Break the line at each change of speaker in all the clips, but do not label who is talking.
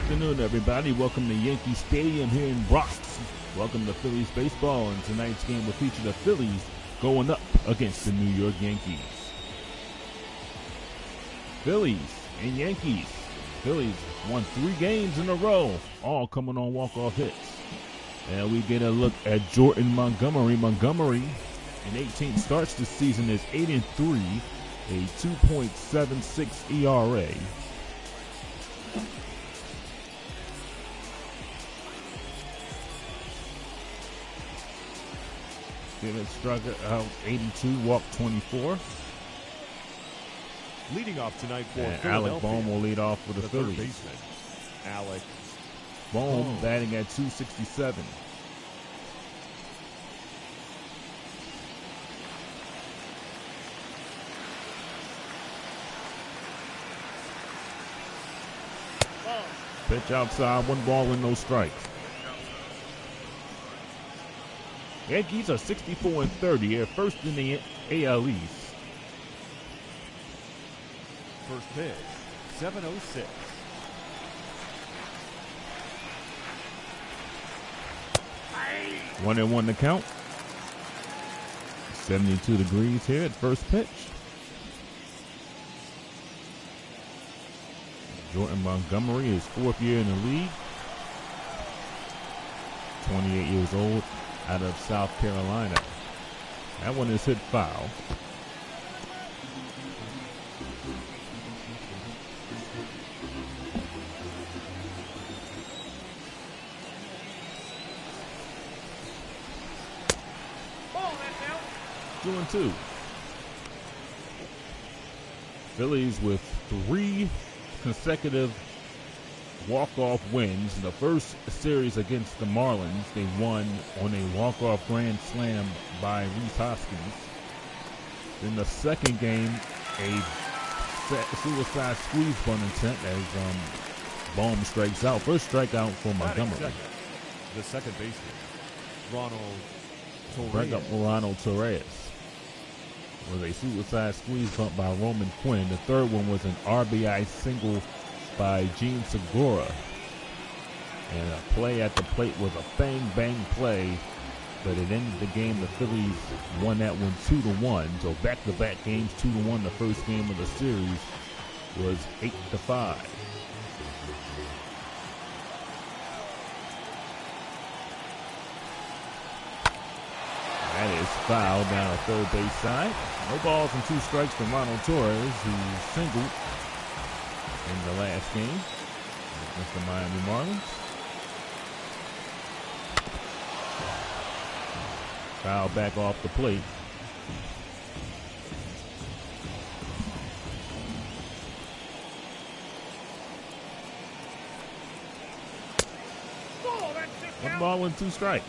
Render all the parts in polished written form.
afternoon, everybody. Welcome to Yankee Stadium here in Bronx. Welcome to Phillies baseball, and tonight's game will feature the Phillies going up against the New York Yankees. Phillies and Yankees. Phillies won 3 games in a row, all coming on walk-off hits. And we get a look at Jordan Montgomery. Montgomery, in 18 starts this season, is 8-3, a 2.76 ERA. David struck out 82, walked 24.
Leading off tonight for Philadelphia,
Alec Bohm will lead off for the Phillies.
Third baseman, Alec
Bohm batting at 267. Pitch outside, 1 ball with no strikes. Yankees are 64-30. They're first in the AL East.
First pitch, 7:06.
One and 1 to count. 72 degrees here at first pitch. Jordan Montgomery is 4th year in the league. 28 years old, out of South Carolina. That one is hit foul. Two and 2. Phillies with 3 consecutive walk-off wins. In the first series against the Marlins, they won on a walk-off grand slam by Rhys Hoskins. In the second game, a suicide squeeze bunt attempt as Bohm strikes out. First strikeout for Montgomery.
The second baseman,
Ronald Torres. Was a suicide squeeze bunt by Roman Quinn. The third one was an RBI single by Gene Segura. And a play at the plate was a bang-bang play, but it ended the game. The Phillies won that one 2-1. So back-to-back games, 2-1. The first game of the series was 8-5. That is foul down the third base side. No balls and 2 strikes from Ronald Torres, who singled in the last game against the Miami Marlins. Foul back off the plate. One ball and 2 strikes.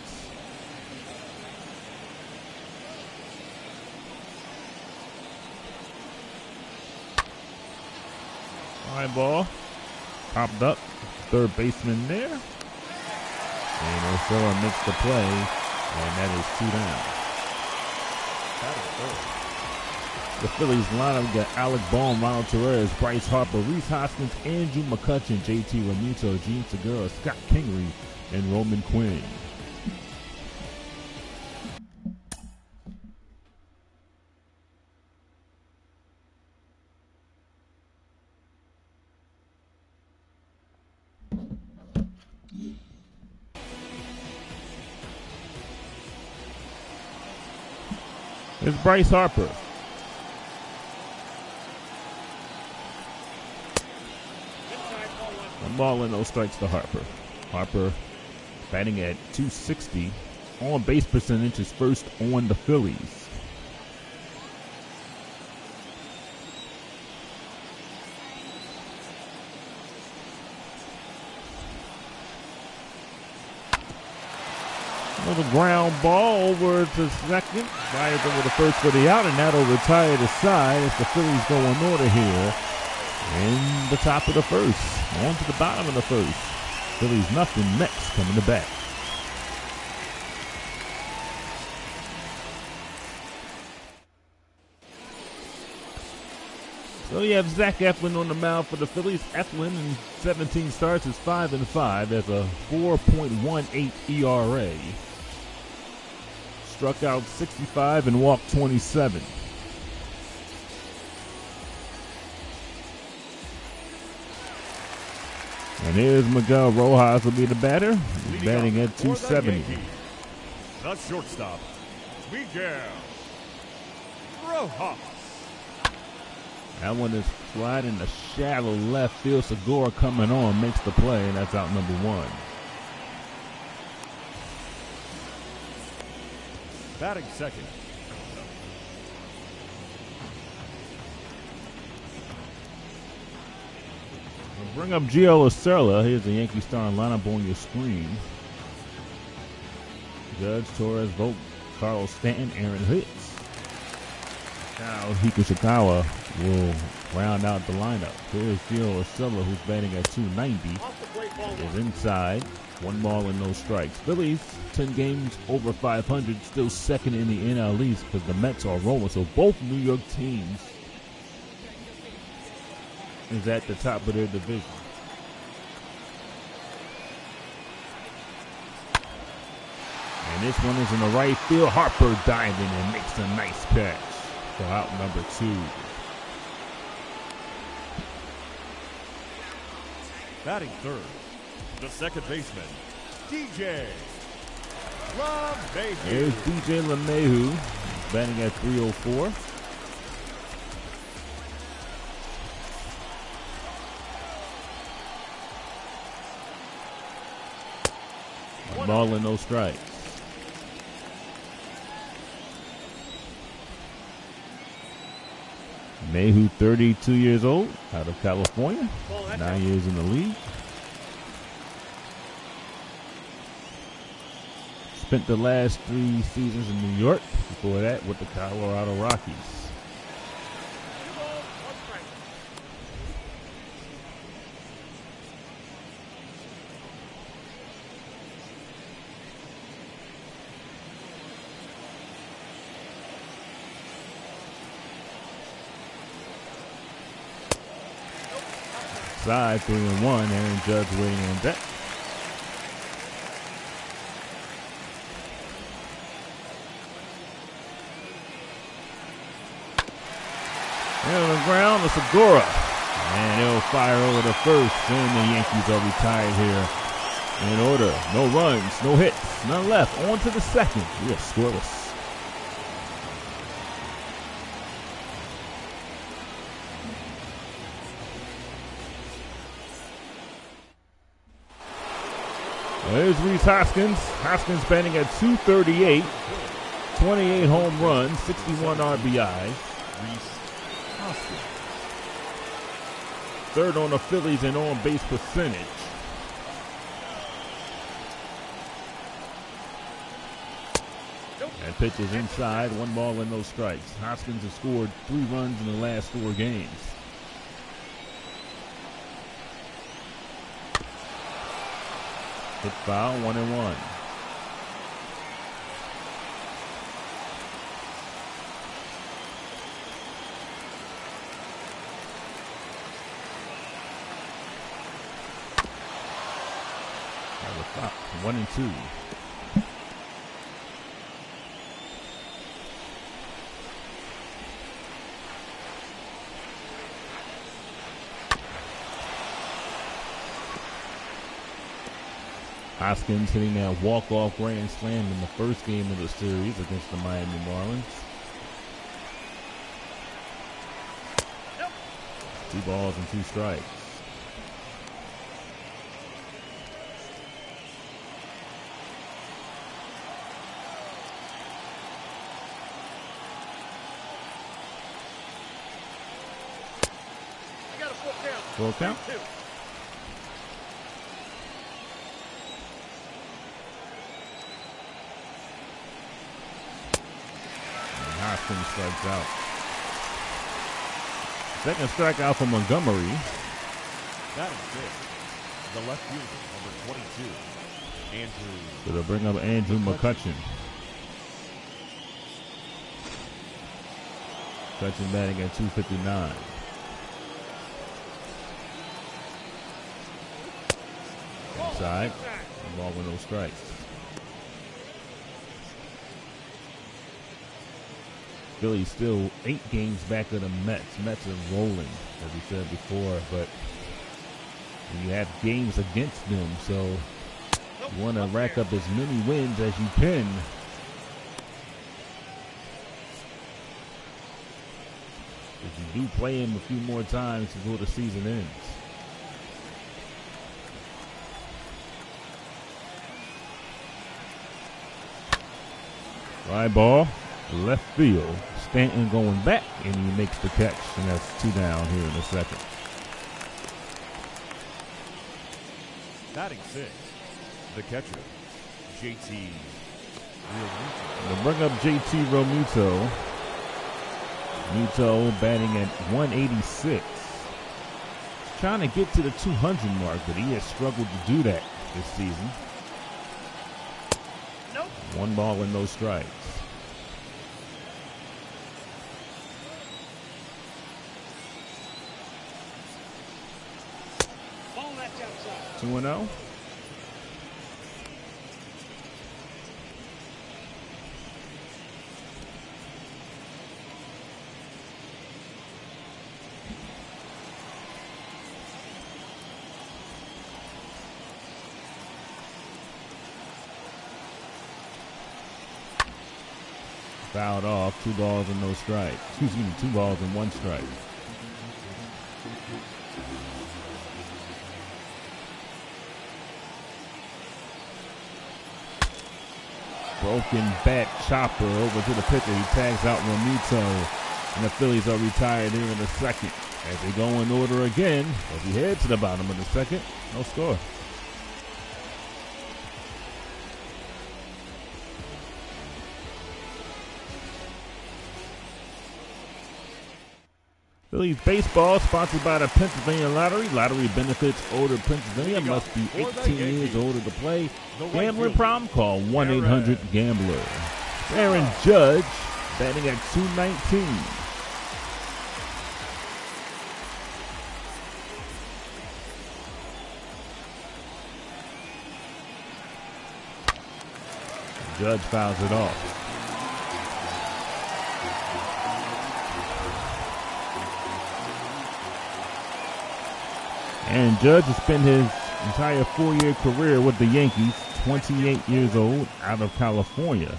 High ball, popped up, third baseman there, and Urshela makes the play, and that is 2 down. The Phillies lineup got Alec Bohm, Ronald Torres, Bryce Harper, Rhys Hoskins, Andrew McCutchen, JT Realmuto, Gene Segura, Scott Kingery, and Roman Quinn. It's Bryce Harper. One ball and no strikes to Harper. Harper batting at 260. On base percentage is first on the Phillies. Another ground ball over to second. Fires over the first for the out, and that'll retire the side as the Phillies go in order here in the top of the first. On to the bottom of the first. Phillies nothing, Mets coming to bat. So you have Zach Eflin on the mound for the Phillies. Eflin in 17 starts is 5-5. Has a 4.18 ERA. Struck out 65 and walked 27. And here's Miguel Rojas will be the batter. He's batting at 270.
The shortstop, Miguel Rojas.
That one is flat in the shallow left field. Segura coming on, makes the play, and that's out number 1.
Batting second,
we'll bring up Gio Lacerda. Here's the Yankee starting lineup on your screen. Judge, Torres, Vogt, Carlos Stanton, Aaron Hicks. Now Hikushikawa will round out the lineup. Here's Gio Lacerda, who's batting at 290. Is inside. 1 ball and no strikes. Phillies, 10 games over 500, still second in the NL East because the Mets are rolling. So both New York teams is at the top of their division. And this one is in the right field. Harper diving and makes a nice catch for out number 2.
batting third, the second baseman, DJ LeMahieu.
There's DJ LeMahieu, batting at 304. One ball and no strikes. Mayhew, 32 years old, out of California, 9 years in the league. Spent the last 3 seasons in New York. Before that, with the Colorado Rockies. Side 3-1. Aaron Judge waiting on deck. And on the ground, it's Segura. And he'll fire over the first. And the Yankees are retired here in order. No runs, no hits, none left. On to the second. We are scoreless. There's Rhys Hoskins. Hoskins batting at 238. 28 home runs, 61 RBIs. Rhys Hoskins. Third on the Phillies in on-base percentage. That pitch is inside. 1 ball and no strikes. Hoskins has scored 3 runs in the last 4 games. Hit foul, 1-1. That was foul, 1-2. Hoskins hitting that walk-off grand slam in the first game of the series against the Miami Marlins. 2 balls and 2 strikes.
I got a full count.
Full count?
2-2.
Hoskins strikes out. Second strikeout for Montgomery.
Batting fifth, the left fielder, number 22, Andrew.
So they'll bring up Andrew McCutchen. McCutchen batting at 259. side. One ball with no strikes. Phillies still 8 games back of the Mets. Mets are rolling, as we said before, but you have games against them, so you want to rack up as many wins as you can. If you do play him a few more times before the season ends. Fly ball, left field. Stanton going back, and he makes the catch, and that's 2 down here in the second.
Batting 6, the catcher, JT Realmuto.
They'll bring up JT Realmuto. Muto batting at 186. Trying to get to the 200 mark, but he has struggled to do that this season.
Nope.
1 ball and no strikes.
Ball left outside.
2-0. Fouled off, 2 balls and no strike. Excuse me, 2 balls and 1 strike. Broken bat chopper over to the pitcher. He tags out Realmuto, and the Phillies are retired here in the second. As they go in order again, as we head to the bottom of the second, no score. Phillies baseball sponsored by the Pennsylvania Lottery. Lottery benefits older Pennsylvania. Must be 18 years older to play. Gambling problem? Call 1-800-GAMBLER. Aaron Judge batting at 219. Judge fouls it off. And Judge has spent his entire 4-year career with the Yankees, 28 years old, out of California.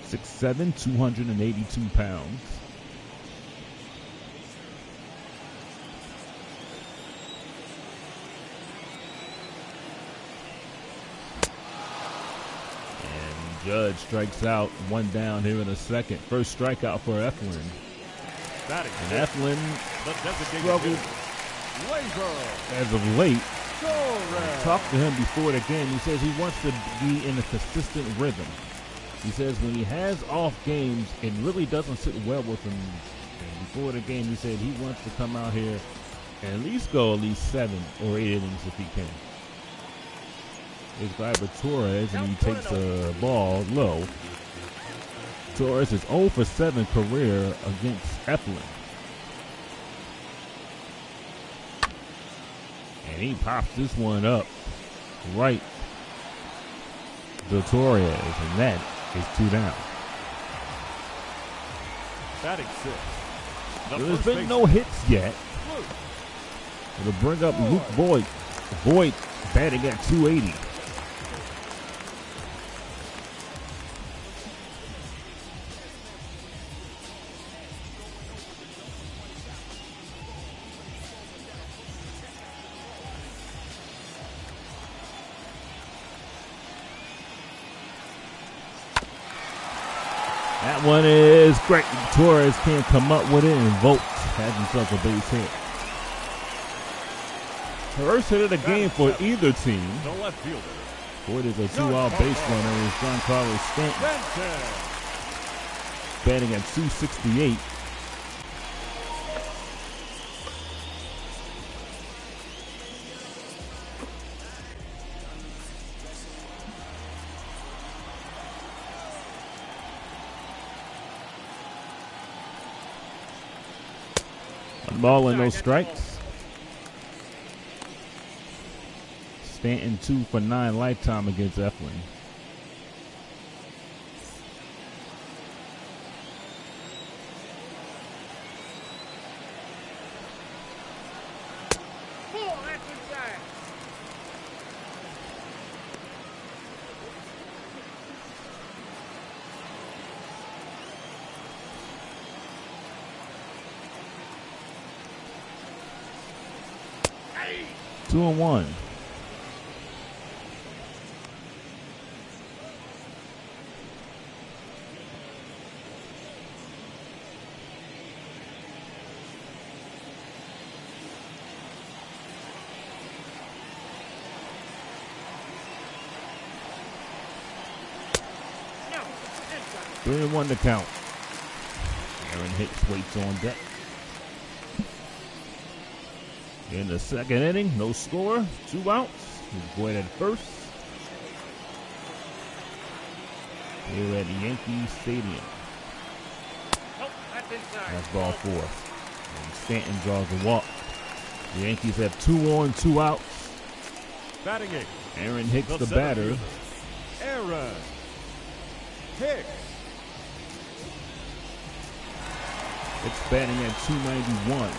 6'7", 282 pounds. And Judge strikes out, 1 down here in the second. First strikeout for Eflin. And Eflin struggled as of late. I talked to him before the game. He says he wants to be in a consistent rhythm. He says when he has off games, it really doesn't sit well with him. And before the game, he said he wants to come out here and at least go at least 7 or 8 innings if he can. It's guy but Torres, and he takes a ball low. Torres is 0 for 7 career against Eflin. And he pops this one up right to Torres, and that is 2 down.
Batting 6.
There's been no hits yet. It'll bring up Luke Voigt. Voigt batting at 280. That one is great. Torres can't come up with it, and Vogt has himself a base hit. First hit of the game for either team.
The left fielder.
Voigt is a 2-out base runner. Is Giancarlo Stanton batting at 268. Ball and no strikes. Stanton 2 for 9 lifetime against Eflin.
Oh, that's inside. Hey.
2-1.
No, inside.
3-1 to count. Aaron Hicks waits on deck. In the second inning, no score, 2 outs. He's Boyd at first. Here at the Yankee Stadium.
Nope, that's inside.
That's ball 4. And Stanton draws a walk. The Yankees have 2 on, 2 outs.
Batting eighth,
Aaron Hicks, the
center
batter.
fielder, Aaron Hicks.
Hicks batting at 291.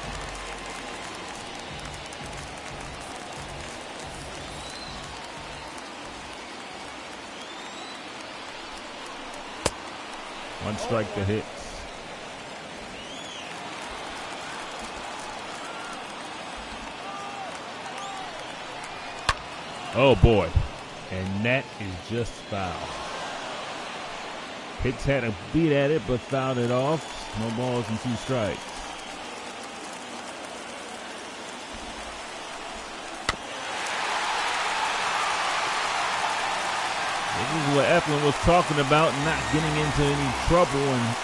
One strike to Hicks. Oh boy. And that is just foul. Hicks had a beat at it but fouled it off. No balls and 2 strikes. This is what Eflin was talking about, not getting into any trouble and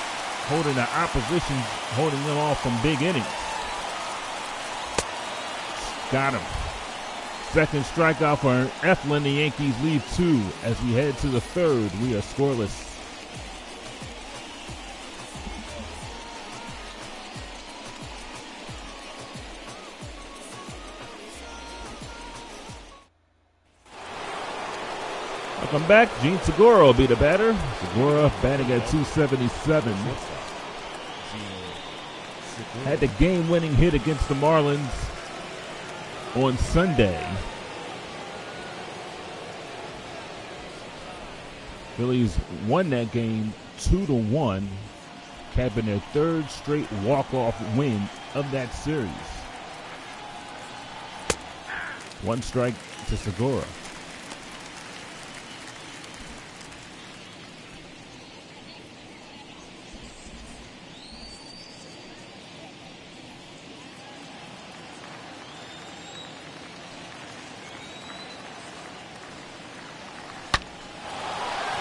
holding the opposition, holding them off from big innings. Got him. Second strikeout for Eflin. The Yankees leave 2 as we head to the third. We are scoreless. Welcome back. Gene Segura will be the batter. Segura batting at 277. Had the game-winning hit against the Marlins on Sunday. Phillies won that game 2-1, capping their 3rd straight walk-off win of that series. 1 strike to Segura.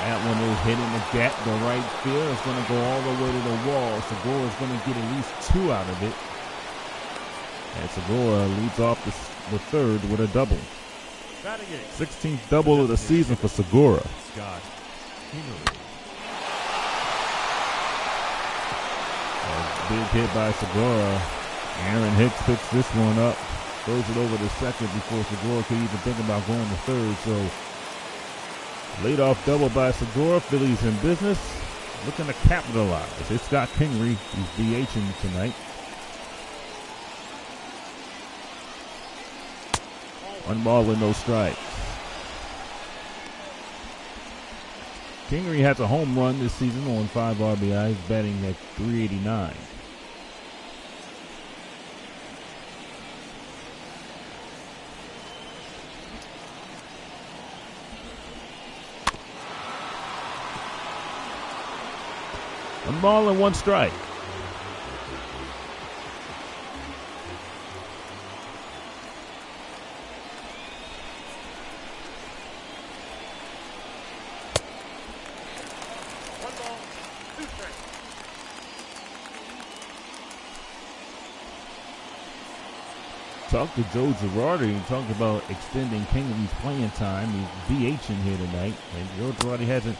That one is hitting the gap to right field. It's going to go all the way to the wall. Segura is going to get at least 2 out of it. And Segura leads off the third with a double. 16th double of the season for Segura.
Scott
Big hit by Segura. Aaron Hicks picks this one up. Throws it over to second before Segura could even think about going to third. So leadoff double by Segura. Phillies in business. Looking to capitalize. It's Scott Kingery. He's DHing tonight. 1 ball with no strikes. Kingery has a home run this season on 5 RBIs, batting at 389. One ball and 1 strike. Talked to Joe Girardi and talked about extending Kingery's playing time. He's DHing here tonight. And Joe Girardi hasn't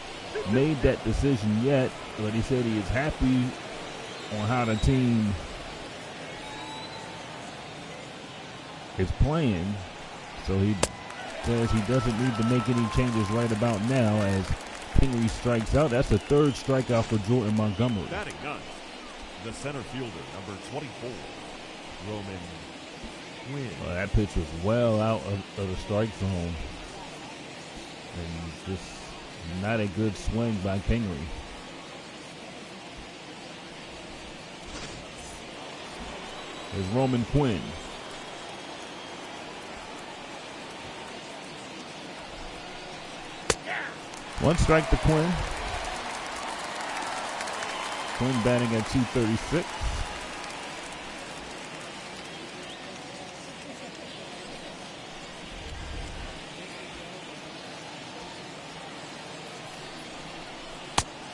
made that decision yet, but he said he is happy on how the team is playing. So he says he doesn't need to make any changes right about now as Pingree strikes out. That's the third strikeout for Jordan Montgomery.
Batting ninth, the center fielder, number 24, Roman Quinn.
Well, that pitch was well out of the strike zone. And just not a good swing by Pingree. There's Roman Quinn. One strike to Quinn. Quinn batting at 236.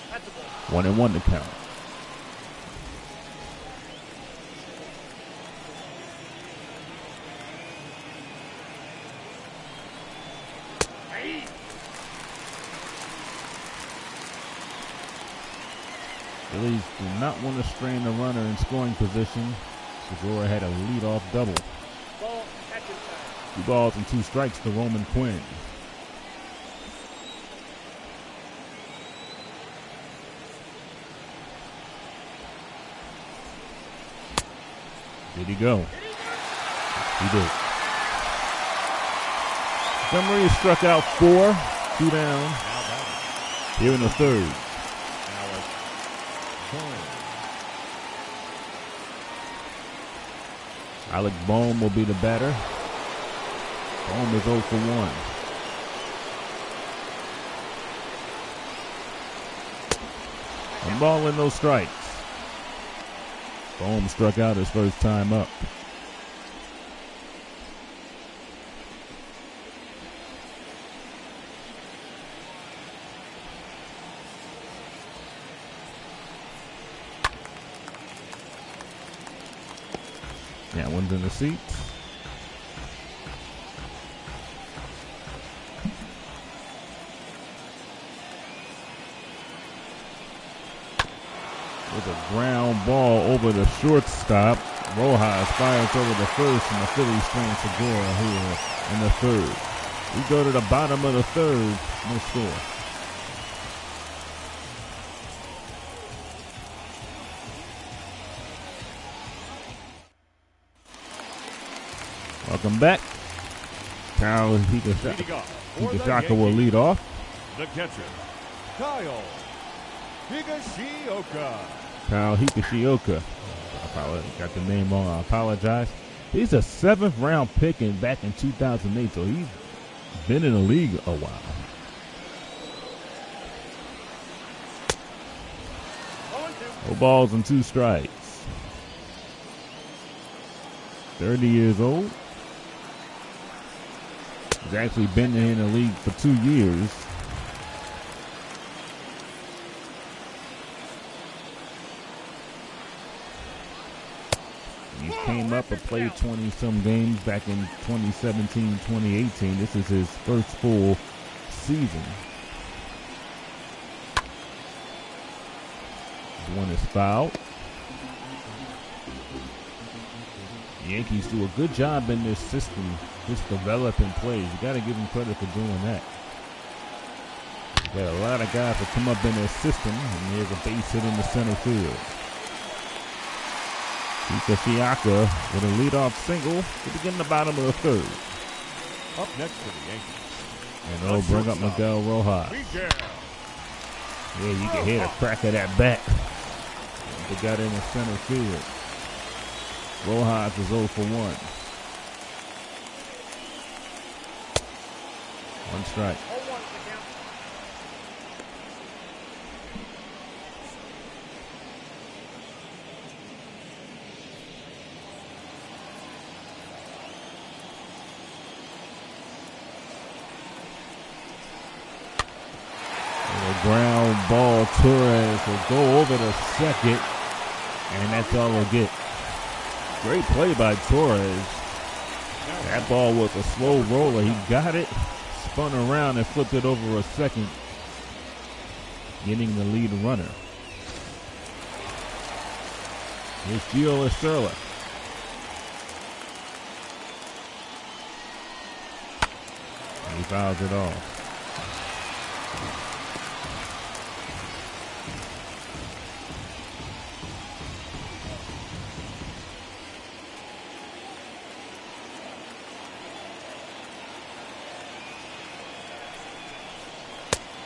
That's a ball.
1-1 to count.
Hey.
Phillies do not want to strain the runner in scoring position. Segura had a leadoff double.
Ball, catch inside.
2 balls and 2 strikes to Roman Quinn. Did he go? He did. Montgomery struck out 4, 2 down.
Now batting,
Here in the third.
Alex Bohm.
Alec Bohm will be the batter. Bohm is 0 for 1. One ball and no strikes. Bohm struck out his first time up. Yeah, one's in the seats. With a ground ball over the shortstop. Rojas fires over the first, and the Phillies strand Segura here in the third. We go to the bottom of the third, no score. Welcome back. Kyle
Leading off for the
Higashioka will
Yankees,
lead off.
the catcher, Kyle Higashioka.
Kyle Higashioka. Got the name wrong. I apologize. He's a 7th round pick back in 2008, so he's been in the league a while.
0-2.
4 balls and 2 strikes. 30 years old. He's actually been in the league for 2 years. He came up and played 20-some games back in 2017, 2018. This is his first full season. This one is fouled. The Yankees do a good job in this system, just developing plays. You got to give them credit for doing that. Got a lot of guys that come up in their system, and there's a base hit in the center field. Higashioka with a leadoff single to begin the bottom of the third.
Up next for the Yankees,
And they'll bring up Miguel Rojas.
Miguel.
Yeah, you can hear the crack of that bat. They got in the center field. Rojas is 0 for 1. 1 strike.
0-1 to count.
And a ground ball. Torres will go over the second, and that's all we'll get. Great play by Torres. That ball was a slow roller. He got it, spun around, and flipped it over a second, getting the lead runner. Here's Gio Urshela. He fouls it off.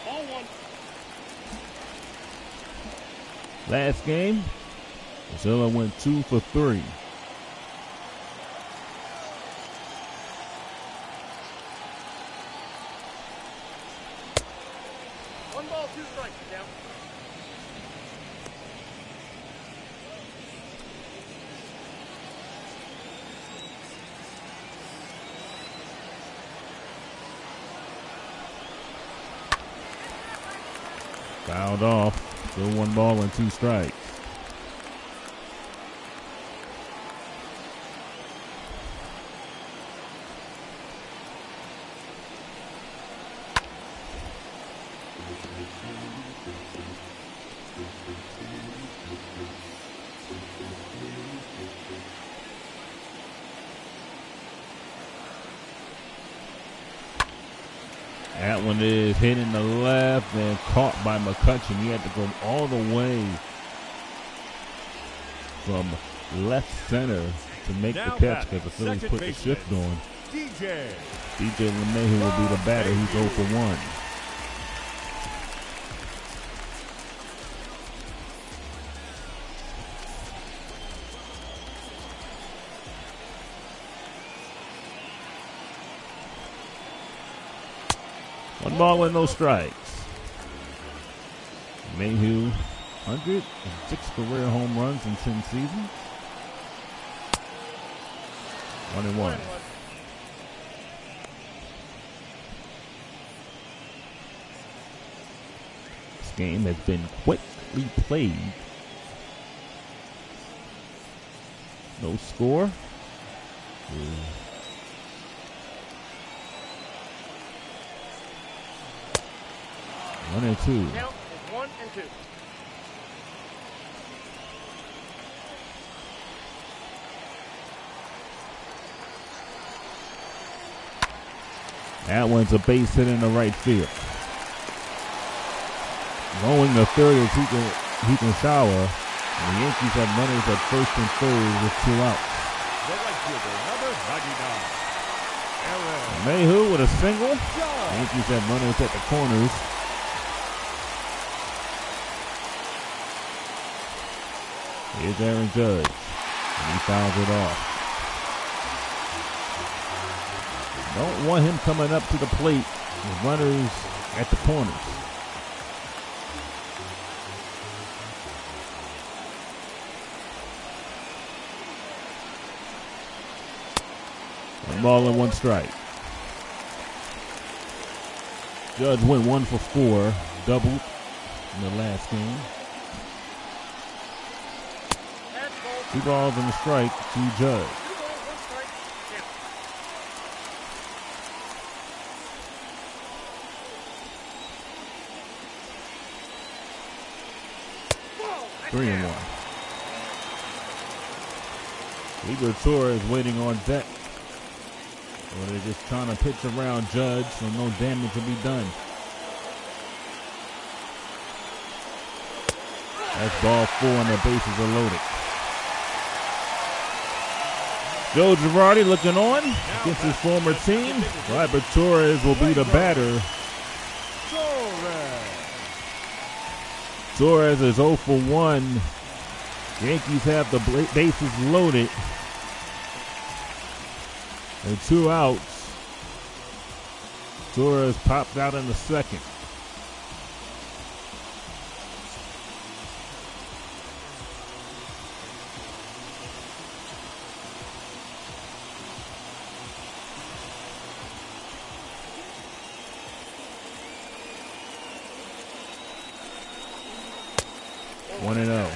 Ball one.
Last game, Zilla went 2 for 3.
One ball, two strikes. Down.
Fouled off. Still 1 ball and 2 strikes. That one is hit in the left and caught by McCutcheon. He had to go all the way from left center to make
Now
the catch
batting,
because the Phillies
second
put the
baseman,
shift on.
DJ.
DJ LeMahieu will be the batter. He's 0 for 1. One ball and no strikes. Mayhew, 106 career home runs in 10 seasons. 1-1. This game has been quickly played. No score. 1-2.
Count is 1-2.
That one's a base hit in the right field. Going to third is Hikawa. And the Yankees have runners at first and third with 2 outs.
The right fielder, number 99. Aaron
Mayhew with a single.
Judge.
Yankees have runners at the corners. Here's Aaron Judge. And he fouls it off. Don't want him coming up to the plate with runners at the corners. One ball and 1 strike. Judge went 1 for 4, doubled in the last game. 2 balls and a strike to Judge.
2 balls, 1 strike. Count. Ball.
3-1. Igor Torres waiting on deck. Or they're just trying to pitch around Judge so no damage will be done. That's ball 4 and the bases are loaded. Joe Girardi looking on against his former team. Robert Torres will be the batter. Torres is 0 for 1. Yankees have the bases loaded. And 2 outs. Torres popped out in the second. One and 0.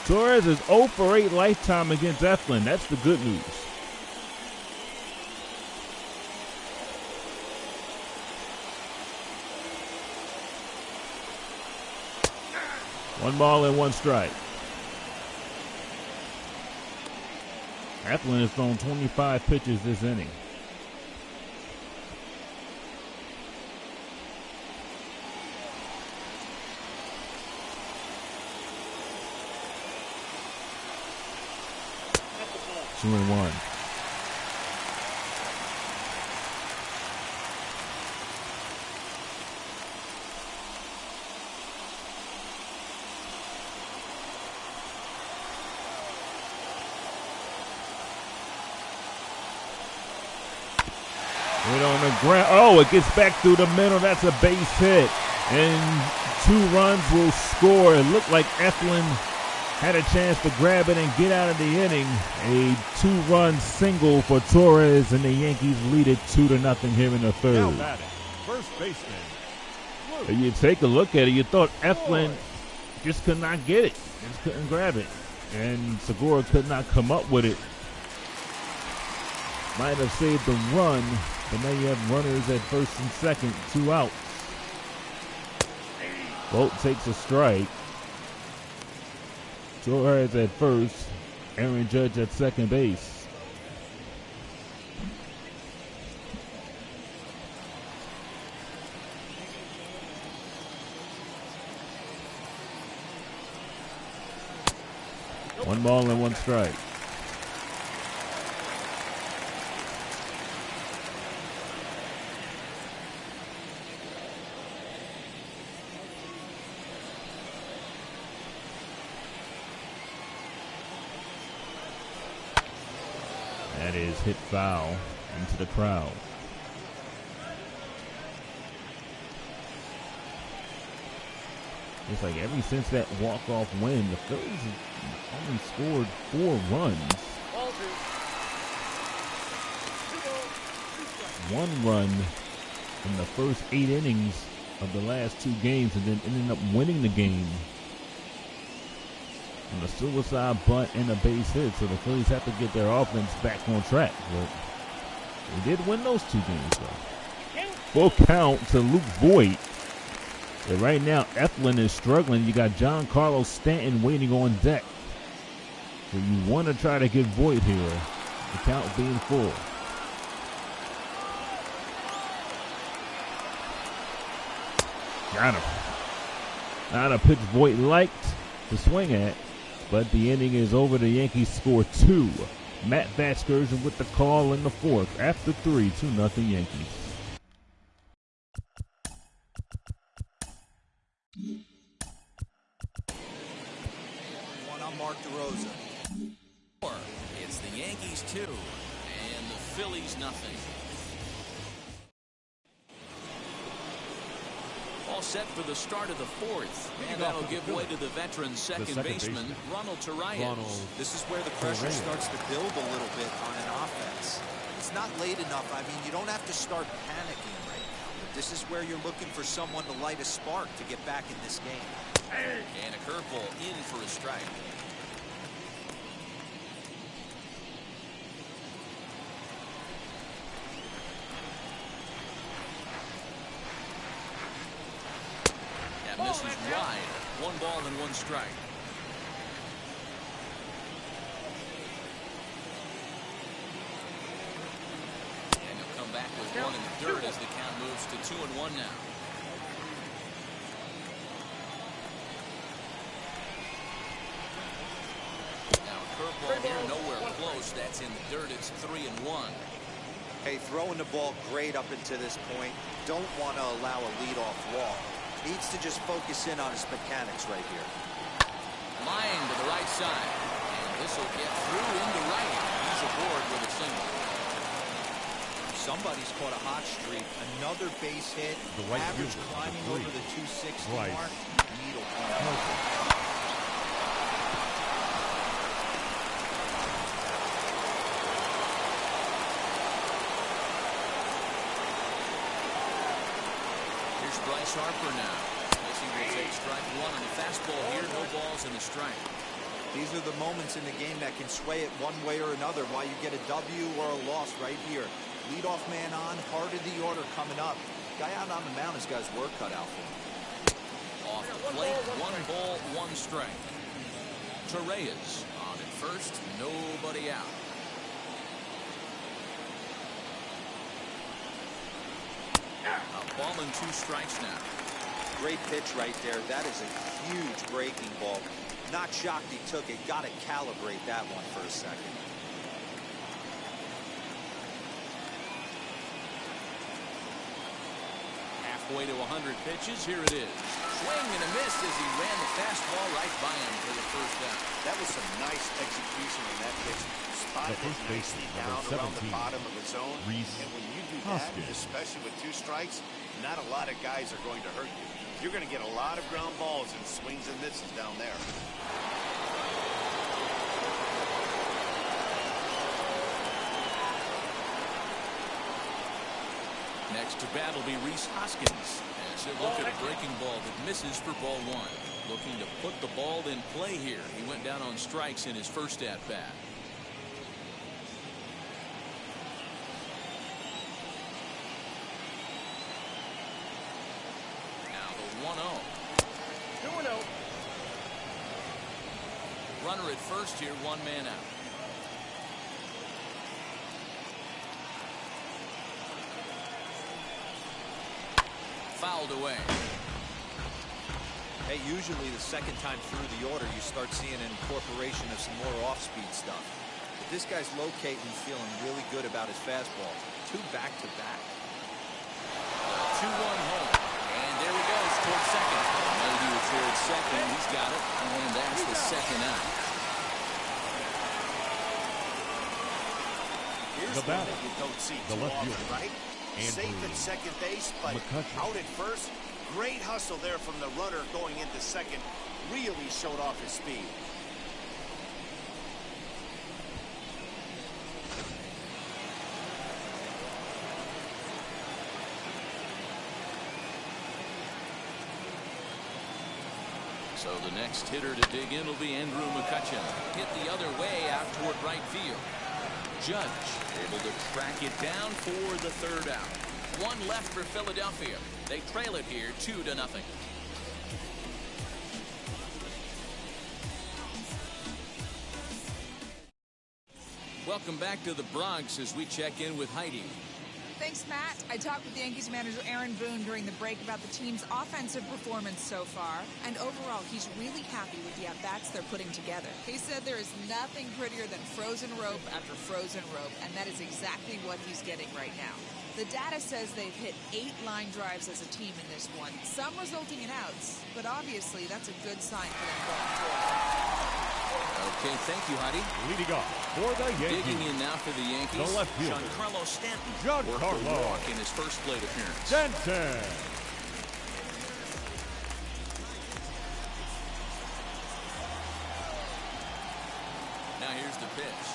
Torres is 0 for 8 lifetime against Eflin. That's the good news. One ball and 1 strike. Eflin has thrown 25 pitches this inning. 2-1. Hit on the ground. Oh, it gets back through the middle. That's a base hit. And 2 runs will score. It looked like Eflin had a chance to grab it and get out of the inning. A 2-run single for Torres, and the Yankees lead it 2-0 here in the
Now
third.
batting, first baseman.
And you take a look at it, you thought Eflin just could not get it. Just couldn't grab it. And Segura could not come up with it. Might have saved the run, but now you have runners at first and second, 2 outs. Bolt takes a strike. Torres at first, Aaron Judge at second base. One ball and 1 strike. That is hit foul into the crowd. It's like ever since that walk-off win, the Phillies have only scored 4 runs.
Ball 2. 2 balls, 2 strikes.
1 run in the first 8 innings of the last 2 games, and then ended up winning the game on a suicide bunt and a base hit. So the Phillies have to get their offense back on track. But they did win those 2 games, though. Full count to Luke Voigt. And right now, Eflin is struggling. You got Giancarlo Stanton waiting on deck. So you want to try to get Voigt here. The count being full. Got him. Not a pitch Voigt liked to swing at, but the inning is over. The Yankees score 2. Matt Vasgersian with the call in the 4th. After 3, 2-0 Yankees.
It's the Yankees 2 and the Phillies nothing. All set for the start of the 4th, and that'll give way to the veteran second baseman, Ronald Torres.
This is where the pressure starts to build a little bit on an offense. It's not late enough. I mean, you don't have to start panicking right now. But this is where you're looking for someone to light a spark to get back in this game.
And a curveball in for a strike. That misses wide. 1 ball and 1 strike. And he'll come back with 1 in the third as the count moves to 2-1 now. Curveball here, nowhere close. That's in the dirt. It's 3-1.
Hey, throwing the ball great up into this point. Don't want to allow a leadoff walk. Needs to just focus in on his mechanics right here.
Line to the right side. And this will get through into right. He's aboard with a single.
Somebody's caught a hot streak. Another base hit.
The right
average
fielder,
climbing
the
over
three.
the 260
Right.
mark. Needle point.
Bryce Harper now. As he will take strike 1 on the fastball here. No balls and a strike.
These are the moments in the game that can sway it one way or another. Why you get a W or a loss right here. Leadoff man on, heart of the order coming up. Guy out on the mound has got his work cut out for him.
Off the plate, 1 ball, 1 strike. Torres on at first, nobody out. A ball and 2 strikes now.
Great pitch right there. That is a huge breaking ball. Not shocked he took it. Got to calibrate that one for a second.
halfway to 100 pitches. Here it is. Swing and a miss as he ran the fastball right by him for the first out.
That was some nice execution on that pitch. Spotted it nicely down around the bottom of the zone. And when you do that, especially with 2 strikes, not a lot of guys are going to hurt you. You're going to get a lot of ground balls and swings and misses down there.
Next to bat will be Rhys Hoskins. As he'll look at a breaking ball that misses for ball 1. Looking to put the ball in play here. He went down on strikes in his first at bat. Now the 1-0.
2-0.
Runner at first here, 1 man out. Fouled away.
Hey, usually the second time through the order, you start seeing an incorporation of some more off-speed stuff. But this guy's locating, feeling really good about his fastball. 2 back-to-back.
2-1 home. And there he goes towards second. Maybe towards second. He's got it. And that's the second out.
Here's
the batter,
you don't see
the
too
left
often,
fielder,
right? Safe at second base, but out at first. Great hustle there from the runner going into second. Really showed off his speed.
So the next hitter to dig in will be Andrew McCutchen. Hit the other way out toward right field. Judge able to track it down for the third out. 1 left for Philadelphia. They trail it here 2-0. Welcome back to the Bronx as we check in with Heidi.
Thanks, Matt. I talked with Yankees manager Aaron Boone during the break about the team's offensive performance so far, and overall, he's really happy with the at-bats they're putting together. He said there is nothing prettier than frozen rope after frozen rope, and that is exactly what he's getting right now. The data says they've hit 8 line drives as a team in this one, some resulting in outs, but obviously that's a good sign for them going forward.
Okay, thank you, Heidi.
Leading off for the Yankees.
Digging in now for the Yankees.
The left fielder,
Giancarlo Stanton.
Giancarlo
Walk in his first plate appearance.
Stanton.
Now here's the pitch.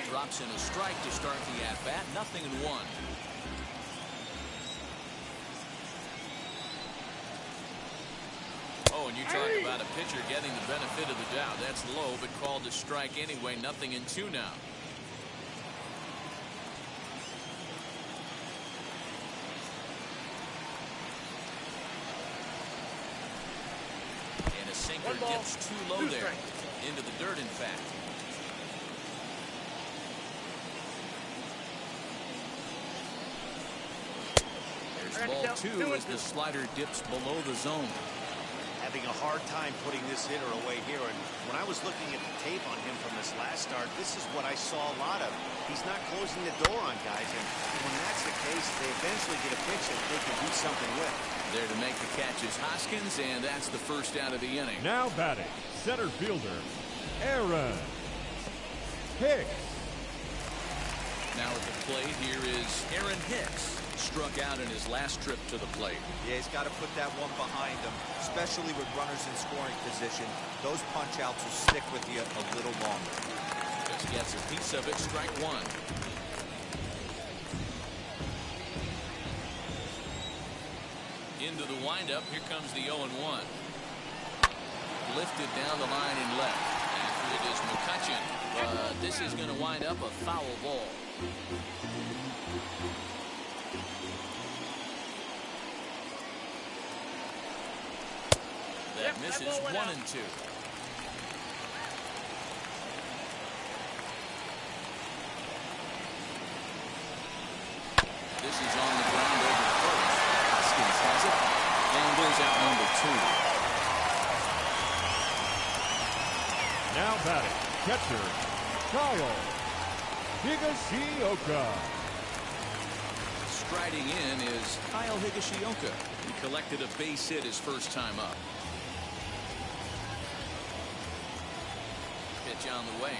Drops in a strike to start the at-bat. 0-1. Oh, and you talk about a pitcher getting the benefit of the doubt. That's low, but called a strike anyway. 0-2 now. And a sinker dips too low there. Into the dirt, in fact. There's ball 2 as the slider dips below the zone.
Having a hard time putting this hitter away here. And when I was looking at the tape on him from his last start, this is what I saw a lot of. He's not closing the door on guys. And when that's the case, they eventually get a pitch that they can do something with.
There to make the catch is Hoskins, and that's the first out of the inning.
Now batting, center fielder, Aaron Hicks.
Now at the plate, here is Aaron Hicks. Struck out in his last trip to the plate.
Yeah, he's got to put that one behind him, especially with runners in scoring position. Those punch-outs will stick with you a little longer.
Just gets a piece of it, strike 1. Into the windup, here comes the 0-1. Lifted down the line and left. After it is McCutchen. This is going to wind up a foul ball. That misses 1-2. This is on the ground over first. Hoskins has it. And goes out number 2.
Now batting, catcher, Kyle Higashioka.
Striding in is Kyle Higashioka. He collected a base hit his first time up. Pitch on the way.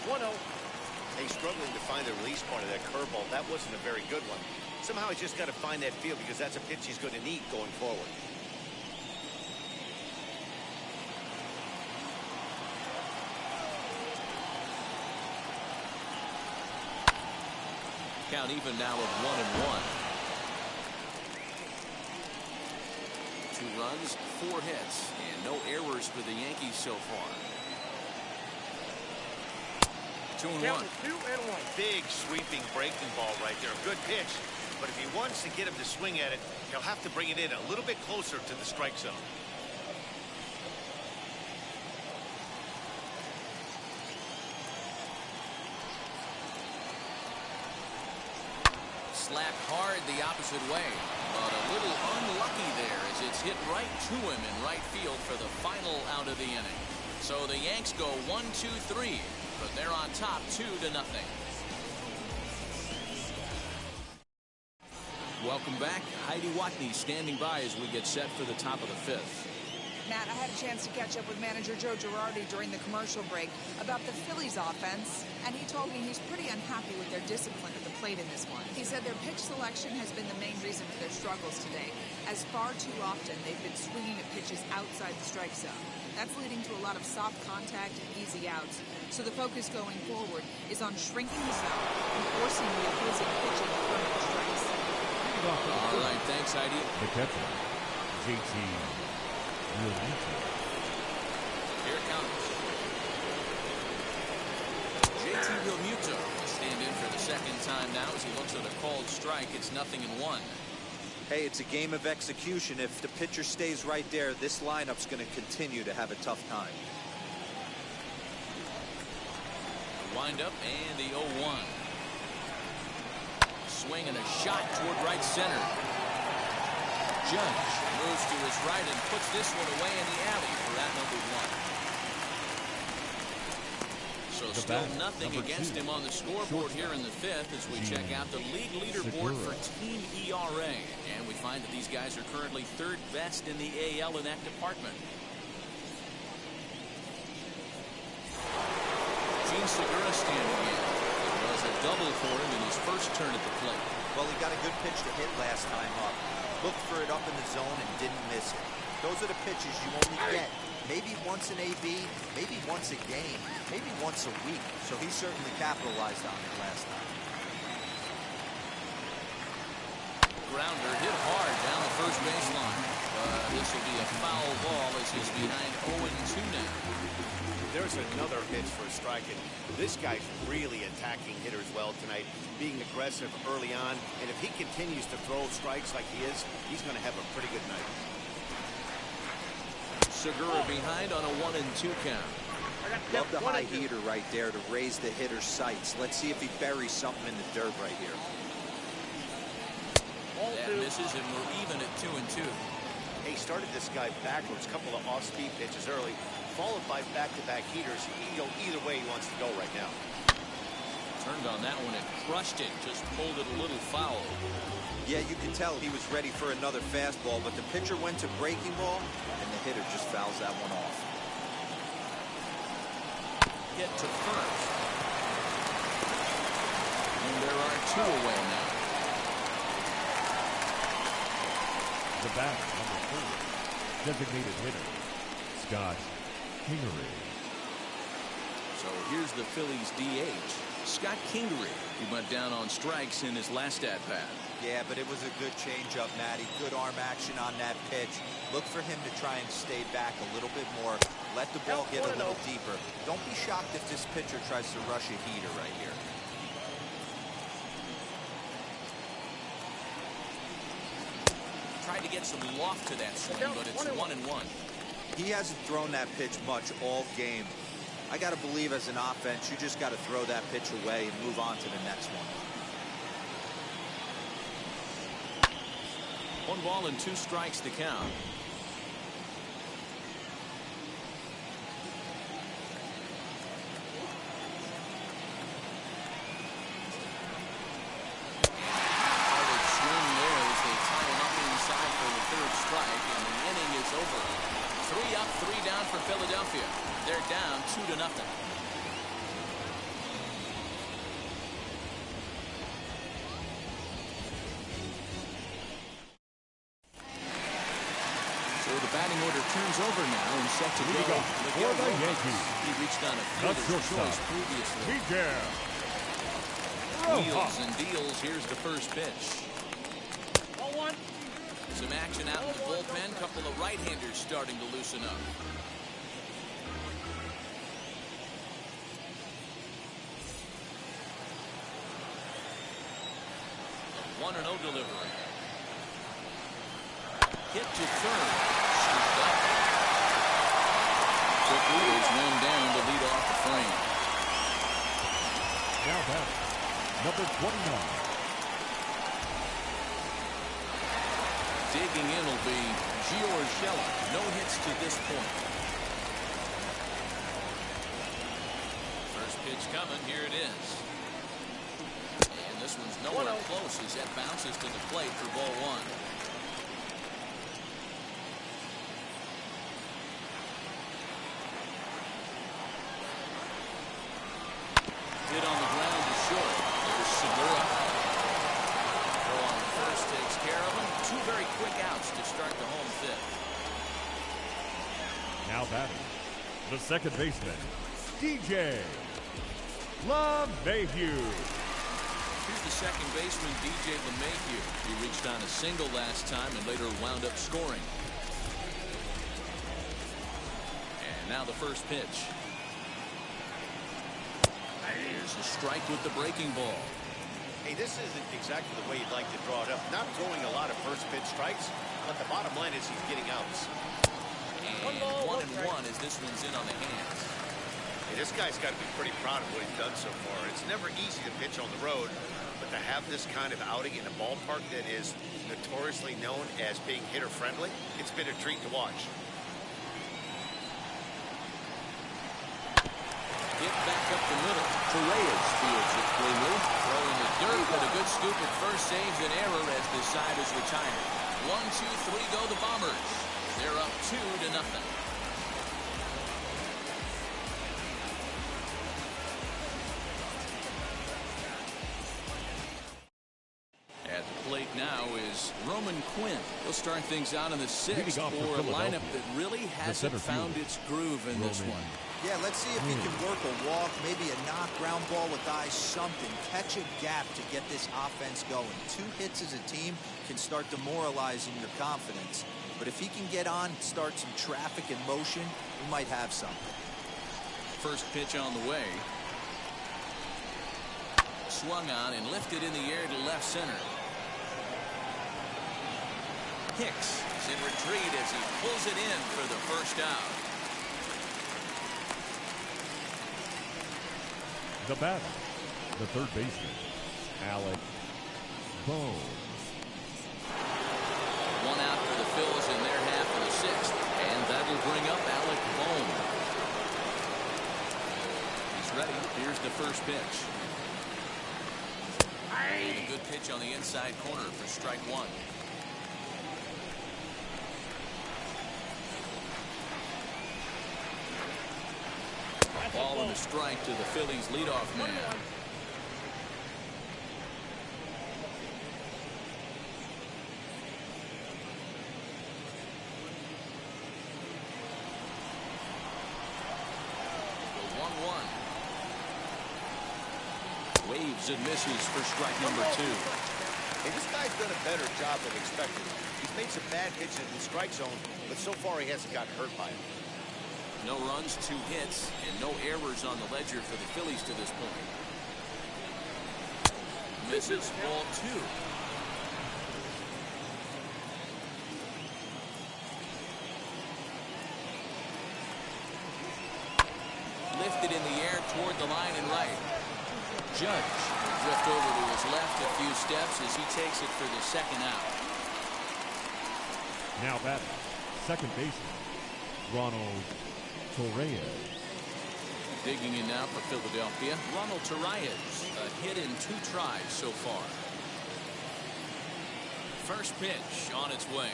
1-0.
Hey, struggling to find the release point of that curveball. That wasn't a very good one. Somehow he's just got to find that feel because that's a pitch he's going to need going forward.
Count even now of 1-1. 2 runs, 4 hits, and no errors for the Yankees so far. 2-1.
2-1.
Big sweeping breaking ball right there. A good pitch. But if he wants to get him to swing at it, he'll have to bring it in a little bit closer to the strike zone.
Slapped hard the opposite way, but a little unlucky there as it's hit right to him in right field for the final out of the inning. So the Yanks go 1-2-3, but they're on top 2-0. Welcome back. Heidi Watney standing by as we get set for the top of the 5th.
Matt, I had a chance to catch up with manager Joe Girardi during the commercial break about the Phillies offense, and he told me he's pretty unhappy with their discipline at the plate in this one. He said their pitch selection has been the main reason for their struggles today, as far too often they've been swinging at pitches outside the strike zone. That's leading to a lot of soft contact and easy outs, so the focus going forward is on shrinking the zone and forcing the opposing pitch into permanent strikes.
All right, thanks, Heidi.
The catcher, JT.
Here it comes. JT Realmuto will stand in for the second time now as he looks at a called strike. It's 0-1.
Hey, it's a game of execution. If the pitcher stays right there, this lineup's going to continue to have a tough time.
The windup and the 0-1. Swing and a shot toward right center. Judge moves to his right and puts this one away in the alley for that '1. So still nothing against him on the scoreboard here in the 5th as we check out the league leaderboard for team ERA. And we find that these guys are currently 3rd best in the AL in that department. Gene Segura standing in. It was a double for him in his first turn at the plate.
Well, he got a good pitch to hit last time up. Looked for it up in the zone and didn't miss it. Those are the pitches you only get maybe once in AB, maybe once a game, maybe once a week. So he certainly capitalized on it last time.
Grounder hit hard down the first baseline. This will be a foul ball as he's behind 0-2 now.
There's another pitch for a strike, and this guy's really attacking hitters well tonight, being aggressive early on, and if he continues to throw strikes like he is, he's going to have a pretty good night.
Segura behind on a 1-2 count.
Love the high heater right there to raise the hitter's sights. Let's see if he buries something in the dirt right here.
That misses, and we're even at 2-2.
He started this guy backwards, couple of off-speed pitches early, followed by back-to-back heaters. Either way he wants to go right now.
Turned on that one and crushed it, just pulled it a little foul.
Yeah, you can tell he was ready for another fastball, but the pitcher went to breaking ball, and the hitter just fouls that one off.
Get to first. And there are 2 away now.
The bat, number 4, designated hitter, Scott Kingery.
So here's the Phillies DH, Scott Kingery. He went down on strikes in his last at-bat.
Yeah, but it was a good changeup, Matty. Good arm action on that pitch. Look for him to try and stay back a little bit more. Let the ball get a little deeper. Don't be shocked if this pitcher tries to rush a heater right here.
Tried to get some loft to that swing, but it's 1-1.
He hasn't thrown that pitch much all game. I got to believe as an offense, you just got to throw that pitch away and move on to the next one.
1 ball and 2 strikes to count. Now 3 down for Philadelphia. They're down 2-0. So the batting order turns over now and set to go.
For the Yankees.
He reached on a fielder's choice previously. Wheels and deals. Here's the first pitch. Some action out in the bullpen. Couple of right-handers starting to loosen up. 1-0 delivery. Hit to third. Scooped up. Quickly is one down to lead off the frame.
Now back, number 29.
Digging in will be Giorgella. No hits to this point. First pitch coming. Here it is. And this one's nowhere close as that bounces to the plate for ball 1. Hit on the ground to short. There's Segura. Throw on first takes care of him. 2 very quick outs to start the home 5th.
Now batting, the second baseman, DJ LeMahieu.
Here's the second baseman, DJ LeMahieu. He reached on a single last time and later wound up scoring. And now the first pitch. Here's a strike with the breaking ball.
Hey, this isn't exactly the way you'd like to draw it up. Not throwing a lot of first pitch strikes, but the bottom line is he's getting outs.
And 1-1 as this one's in on the hands.
Hey, this guy's got to be pretty proud of what he's done so far. It's never easy to pitch on the road, but to have this kind of outing in a ballpark that is notoriously known as being hitter-friendly, it's been a treat to watch.
Hit back up the middle. Torres fields it cleanly. Throwing the dirt with a good scoop at first. Saves an error as the side is retired. 1, 2, 3 go the Bombers. They're up 2-0. At the plate now is Roman Quinn. He'll start things out in the 6th for a lineup that really hasn't found its groove in this one.
Yeah, let's see if he can work a walk, maybe a knock, ground ball with eyes, something. Catch a gap to get this offense going. 2 hits as a team can start demoralizing your confidence. But if he can get on, start some traffic in motion, we might have something.
First pitch on the way. Swung on and lifted in the air to left center. Hicks is in retreat as he pulls it in for the first out.
The batter, the third baseman, Alec Bohm.
1 out for the Phillies in their half of the 6th, and that'll bring up Alec Bohm. He's ready. Here's the first pitch. And a good pitch on the inside corner for strike 1. Ball and a strike to the Phillies leadoff man. The 1-1. Waves and misses for strike number 2.
Hey, this guy's done a better job than expected. He's made some bad pitches in the strike zone, but so far he hasn't gotten hurt by it.
No runs, 2 hits, and no errors on the ledger for the Phillies to this point. Misses ball 2. Lifted in the air toward the line and right. Judge will drift over to his left a few steps as he takes it for the second out.
Now batting, second baseman, Ronald Torres.
Digging in now for Philadelphia, Ronald Torres. A hit in 2 tries so far. First pitch on its way.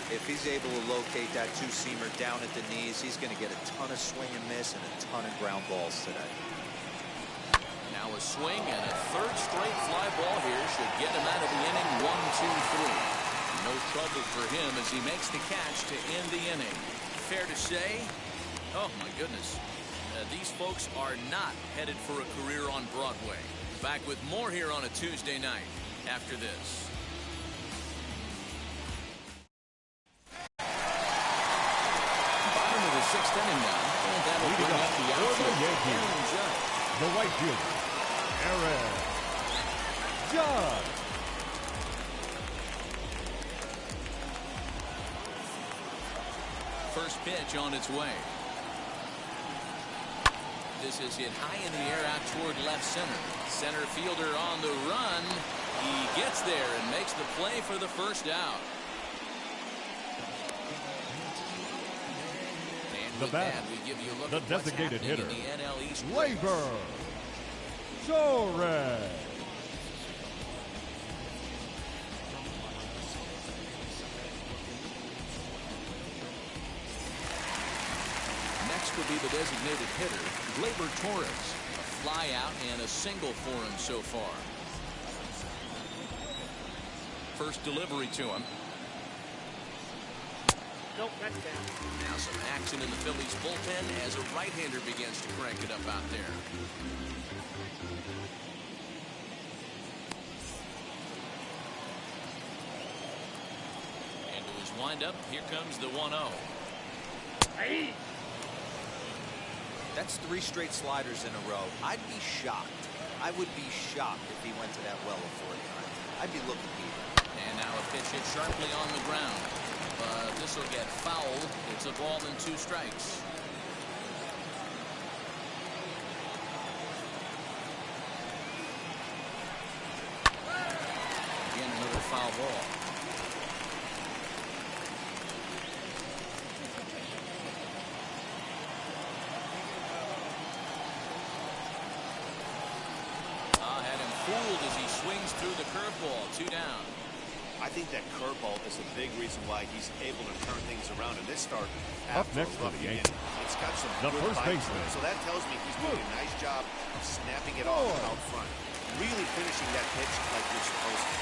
If he's able to locate that two-seamer down at the knees, he's going to get a ton of swing and miss and a ton of ground balls today.
Now a swing and a third straight fly ball here should get him out of the inning. 1, 2, 3. No trouble for him as he makes the catch to end the inning. Fair to say, oh my goodness, these folks are not headed for a career on Broadway. Back with more here on a Tuesday night after this. Bottom of the 6th inning now, and that'll bring up the outfield. Aaron Judge.
The right fielder, Aaron Judge.
First pitch on its way. This is hit high in the air out toward left center. Center fielder on the run. He gets there and makes the play for the first out. And
The
with
bat,
that, we give you a look
the
at what's
designated
happening
hitter,
in the NL East.
Labor Torres.
Next would be the designated hitter, Labor Torres. A fly out and a single for him so far. First delivery to him.
Nope, that's down.
Now some action in the Phillies bullpen as a right-hander begins to crank it up out there. Into his windup, here comes the 1-0.
Hey!
That's 3 straight sliders in a row. I'd be shocked. I would be shocked if he went to that well a 4th time. I'd be looking here.
And now a pitch hit sharply on the ground. But this will get fouled. It's a ball and 2 strikes. Again, another foul ball. Had him fooled as he swings through the curveball. 2 down.
I think that curveball is a big reason why he's able to turn things around in this start.
Up next for the Yankees,
it's got some
the
good
first
bite to
baseman,
it, so that tells me he's doing a nice job of snapping it off out front, really finishing that pitch like you're supposed to.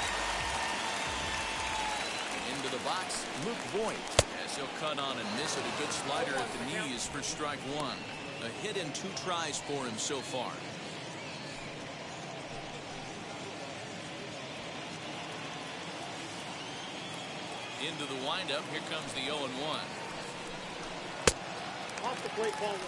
Into the box, Luke Voigt, as he'll cut on and miss it. A good slider at the knees for strike 1. A hit in 2 tries for him so far. Into the windup. Here comes the 0-1.
Off the plate, ball 1.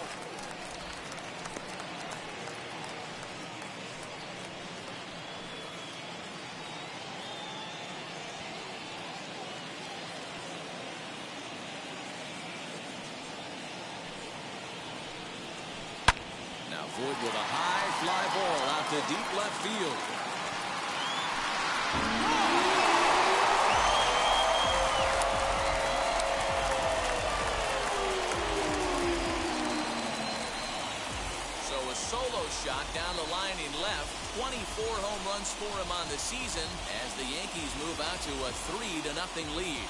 Now Voigt with a high fly ball out to deep left field. Solo shot down the line in left. 24 home runs for him on the season as the Yankees move out to a 3-0 lead.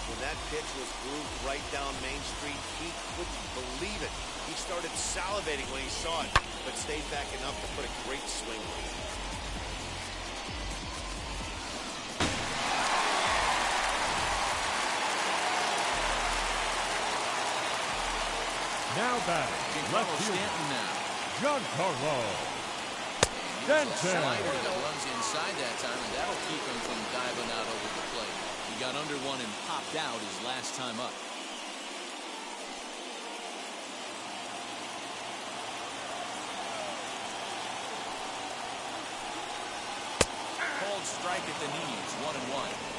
When that pitch was grooved right down Main Street, he couldn't believe it. He started salivating when he saw it, but stayed back enough to put a great swing on it.
Now batting, left fielder,
Stanton now.
Giancarlo
Slider
Stanton.
that runs inside that time, and that'll keep him from diving out over the plate. He got under one and popped out his last time up. Called strike at the knees, 1-1.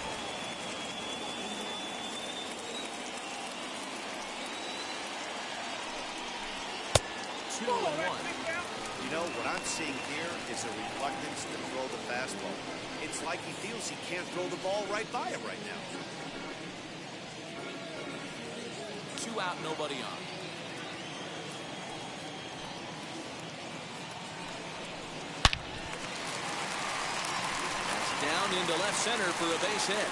2-1.
You know, what I'm seeing here is a reluctance to throw the fastball. It's like he feels he can't throw the ball right by him right now.
2 out, nobody on. down into left center for a base hit.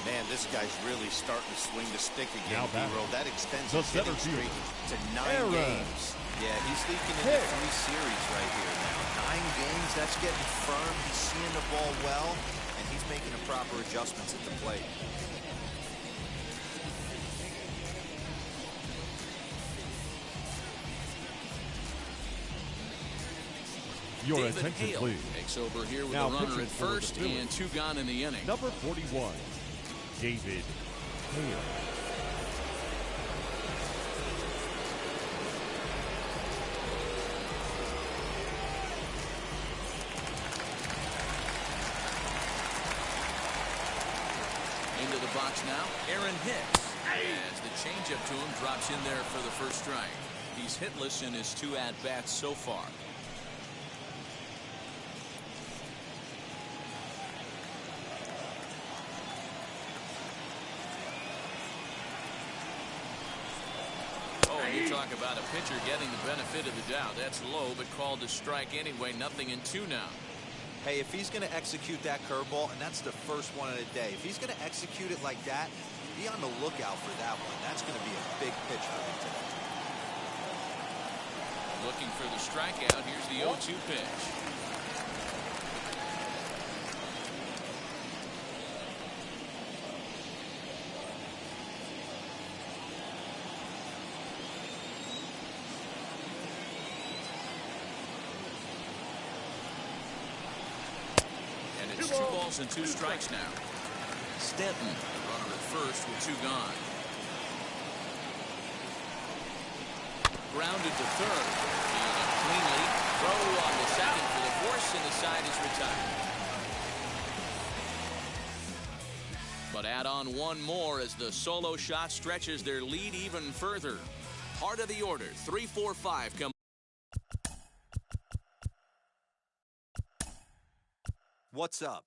Man, this guy's really starting to swing the stick again,
Now back.
B-Roll. That extends
The
his hitting
center
streak
fielder,
to 9
Aaron.
games. Yeah, he's leaking into 3 series right here now. 9 games, that's getting firm. He's seeing the ball well, and he's making the proper adjustments at the plate.
Your
David
attention,
Hale
please.
takes over here with
Now
a runner
pitching
at
for the
first
Phillies.
and 2 gone in the inning.
Number 41, David Hale.
Into the box now, Aaron Hicks. As the changeup to him drops in there for the first strike. He's hitless in his 2 at-bats so far. Oh, you talk about a pitcher getting the benefit of the doubt. That's low, but called to strike anyway. 0-2 now.
Hey, if he's going to execute that curveball, and that's the first one of the day, if he's going to execute it like that, be on the lookout for that one. That's going to be a big pitch for him today.
Looking for the strikeout. Here's the 0-2 pitch. And it's 2 balls and 2 strikes now. Stanton, runner at first with 2 gone. Grounded to third. Fielded cleanly. Throw on the second for the force, and the side is retired. But add on one more as the solo shot stretches their lead even further. Part of the order, 3, 4, 5 come.
What's up?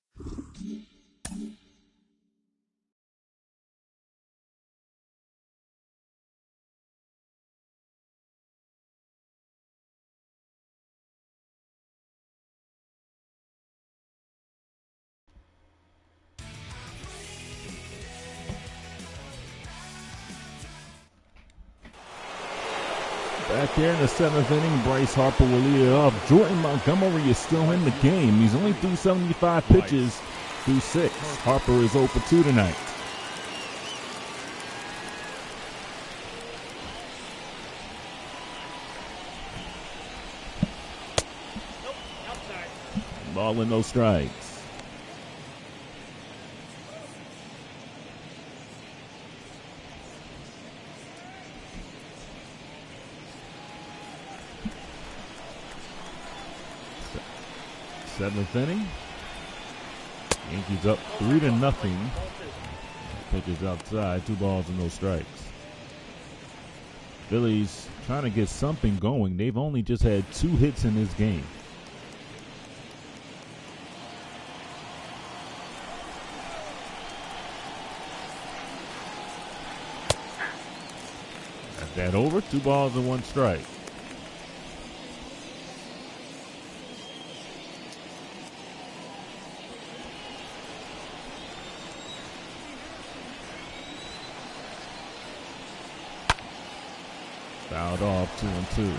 Back there in the 7th inning, Bryce Harper will lead it off. Jordan Montgomery is still in the game. He's only threw 75 pitches through 6. Harper is 0 for 2 tonight.
Nope, outside.
Ball and no strikes. Seventh inning. Yankees up 3-0. Pitches outside, 2 balls and no strikes. Phillies trying to get something going. They've only just had 2 hits in this game. Got that over, 2 balls and 1 strike. Fouled off, 2-2.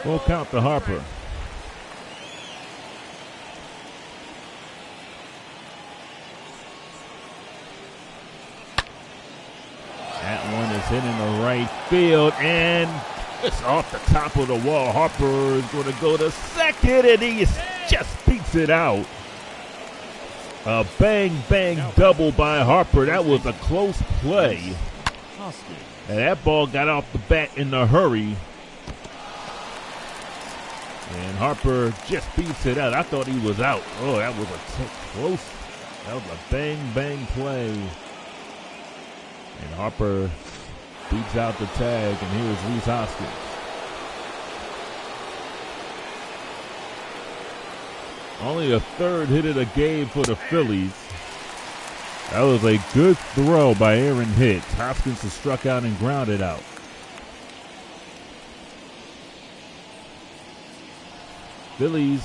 Full count to Harper. That one is hitting the right field, and it's off the top of the wall. Harper is going to go to second, and he just beats it out. A bang double by Harper. That was a close play. And that ball got off the bat in a hurry. And Harper just beats it out. I thought he was out. Oh, that was a close. That was a bang play. And Harper beats out the tag, and here's Rhys Hoskins. Only a third hit of the game for the Phillies. That was a good throw by Aaron Hicks. Hoskins has struck out and grounded out. Phillies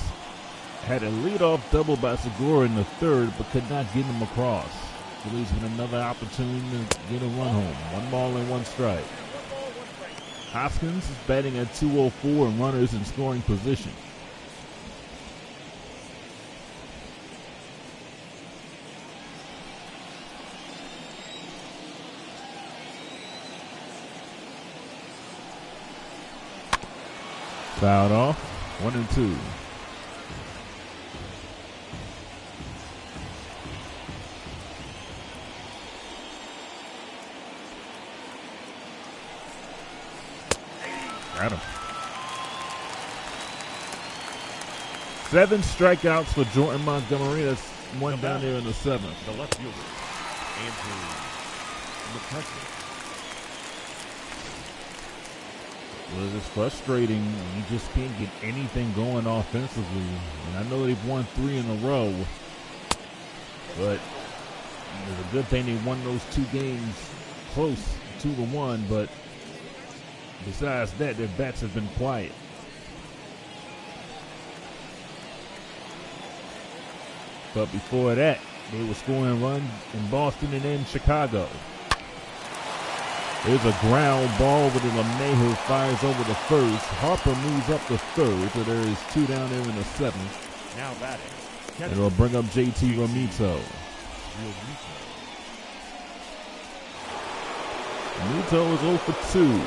had a leadoff double by Segura in the third, but could not get him across. Phillies with another opportunity to get a run home. 1 ball and 1 strike. Hoskins is batting at .204 and runners in scoring position. Fouled off. 1-2. Got him. 7 strikeouts for Jordan Montgomery. That's 1 down there in the 7th.
The left fielder, Andrew McCutcheon.
Well, it's frustrating. You just can't get anything going offensively. And I know they've won 3 in a row, but it's a good thing they won those 2 games close, 2-1. But besides that, their bats have been quiet. But before that, they were scoring runs in Boston and in Chicago. There's a ground ball with LeMahieu fires over the first. Harper moves up the third, so there is 2 down there in the 7th.
Now batting.
And it'll bring up JT Realmuto. Realmuto is 0 for 2.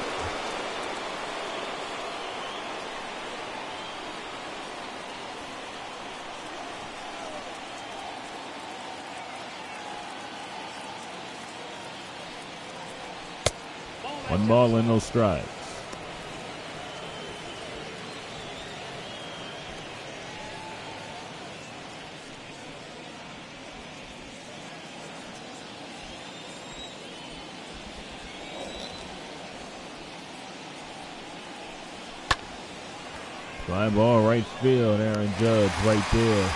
One ball and no strikes. Fly ball right field. Aaron Judge right there.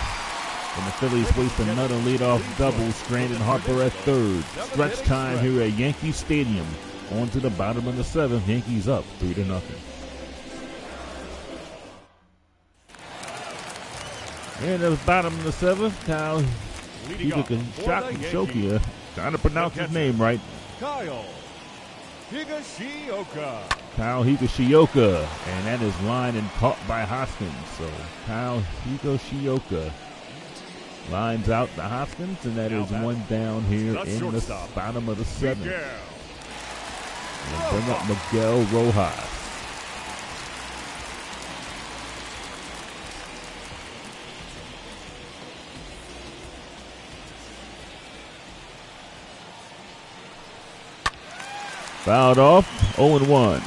And the Phillies waste another leadoff double. Stranding Harper at third. Stretch time here at Yankee Stadium. On to the bottom of the 7th. Yankees up 3-0. And at the bottom of the 7th, Kyle Higashioka, trying to pronounce his name right.
Kyle Higashioka.
Kyle Higashioka. And that is lined and caught by Hoskins. So Kyle Higashioka lines out the Hoskins, and that is 1 down here in the bottom of the 7th. And bring up Miguel Rojas. Fouled off, 0-1.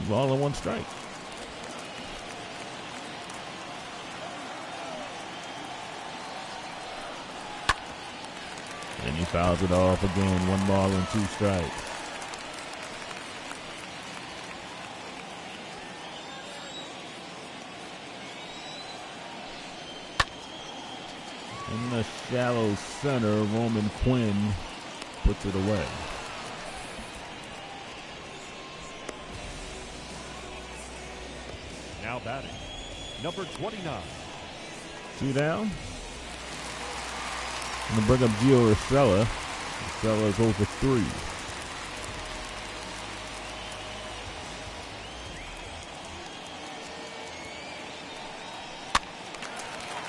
Ball and 1 strike. And he fouls it off again. 1 ball and 2 strikes. In the shallow center, Roman Quinn puts it away.
Now batting, number 29.
2 down. I'm going to bring up Gio Urshela. Urshela is 0 for 3.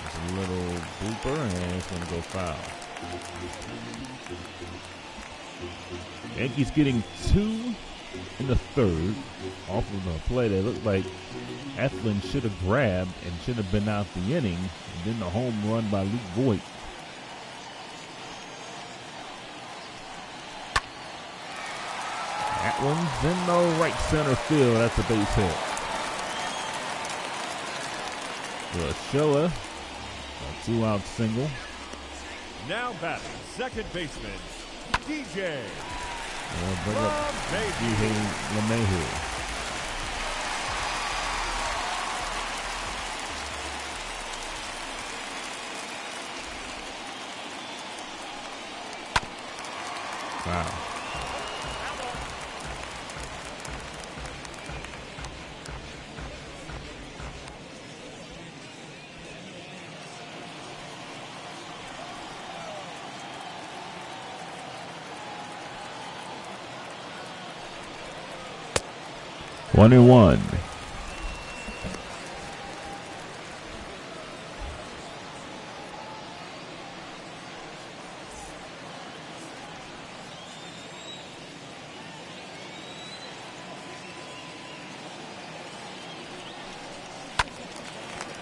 It's a little blooper, and it's going to go foul. Yankees getting 2 in the 3rd off of a play that looked like Eflin should have grabbed and should have been out the inning. And then the home run by Luke Voigt. That one's in the right center field. That's a base hit. Urshela, a 2-out single.
Now batting, second baseman, DJ
Bring up DJ LeMahieu. Wow. One and one.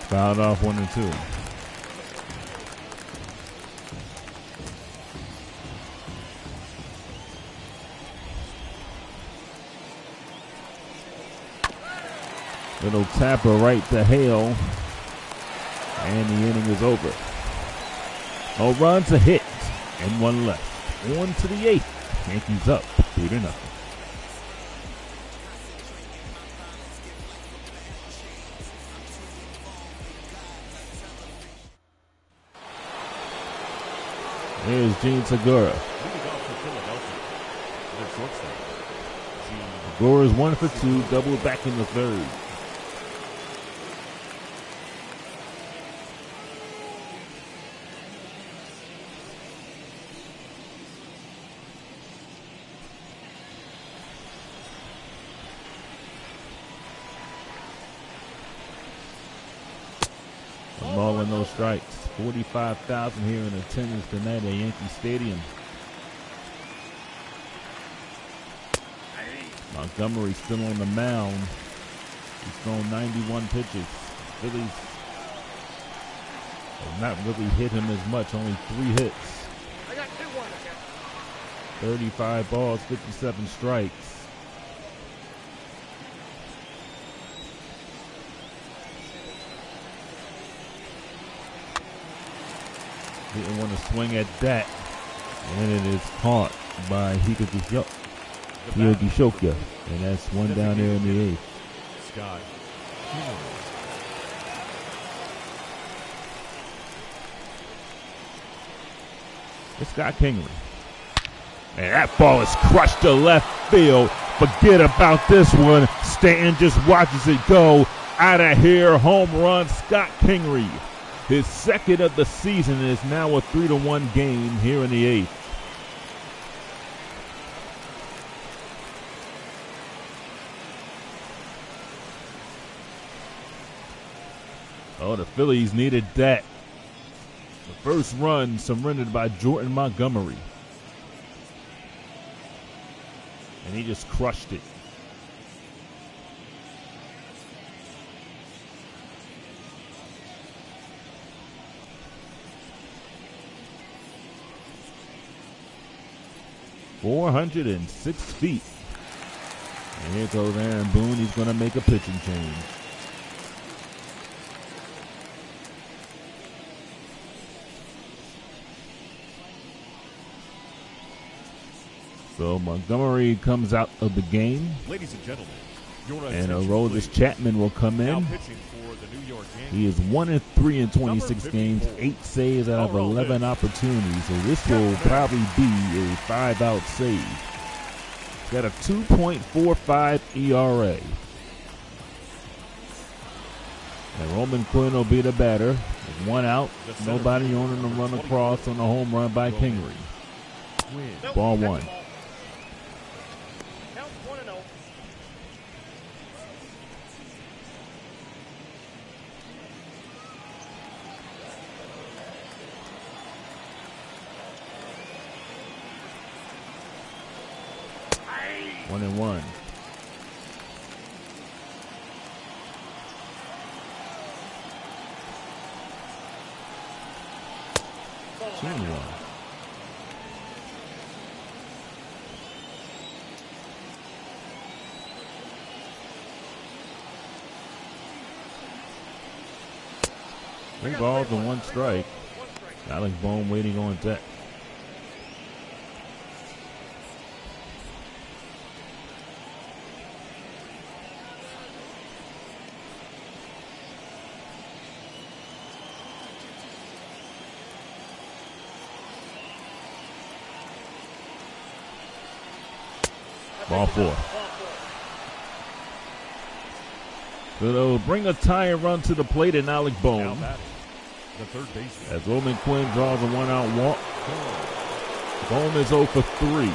Fouled off 1 and 2. Little tapper right to Hale. And the inning is over. No runs, a hit, and 1 left. On to the 8th. Yankees up 3-0. Here's Gene Segura. Segura's 1 for 2, double back in the 3rd. A ball and no strikes. 45,000 here in attendance tonight at Yankee Stadium. Montgomery still on the mound. He's thrown 91 pitches. Phillies have not really hit him as much, only 3 hits. 35 balls, 57 strikes. Didn't want to swing at that, and it is caught by Higagishoka, and that's 1 down there in the 8th.
Scott.
It's Scott Kingery. And that ball is crushed to left field. Forget about this one. Stanton just watches it go. Out of here, home run, Scott Kingery. His 2nd of the season is now a 3-1 game here in the 8th. Oh, the Phillies needed that. The first run surrendered by Jordan Montgomery. And he just crushed it. .406 feet. And here goes Aaron Boone. He's going to make a pitching change. So Montgomery comes out of the game.
Ladies and gentlemen,
and Aroldis Chapman will come in. He is 1-3 in 26 games, 8 saves out of 11 opportunities. So this will probably be a 5-out save. He's got a 2.45 ERA. And Roman Quinn will be the batter. With 1 out, nobody on him to run across on a home run by Kingery. Ball 1. One and one. Two and one. Three balls and 1 strike. Alex Bone waiting on deck. Ball 4. So they'll bring a tying run to the plate in Alec Bohm.
Now batting, the third baseman.
As Roman Quinn draws a 1-out walk. Bohm is 0 for 3.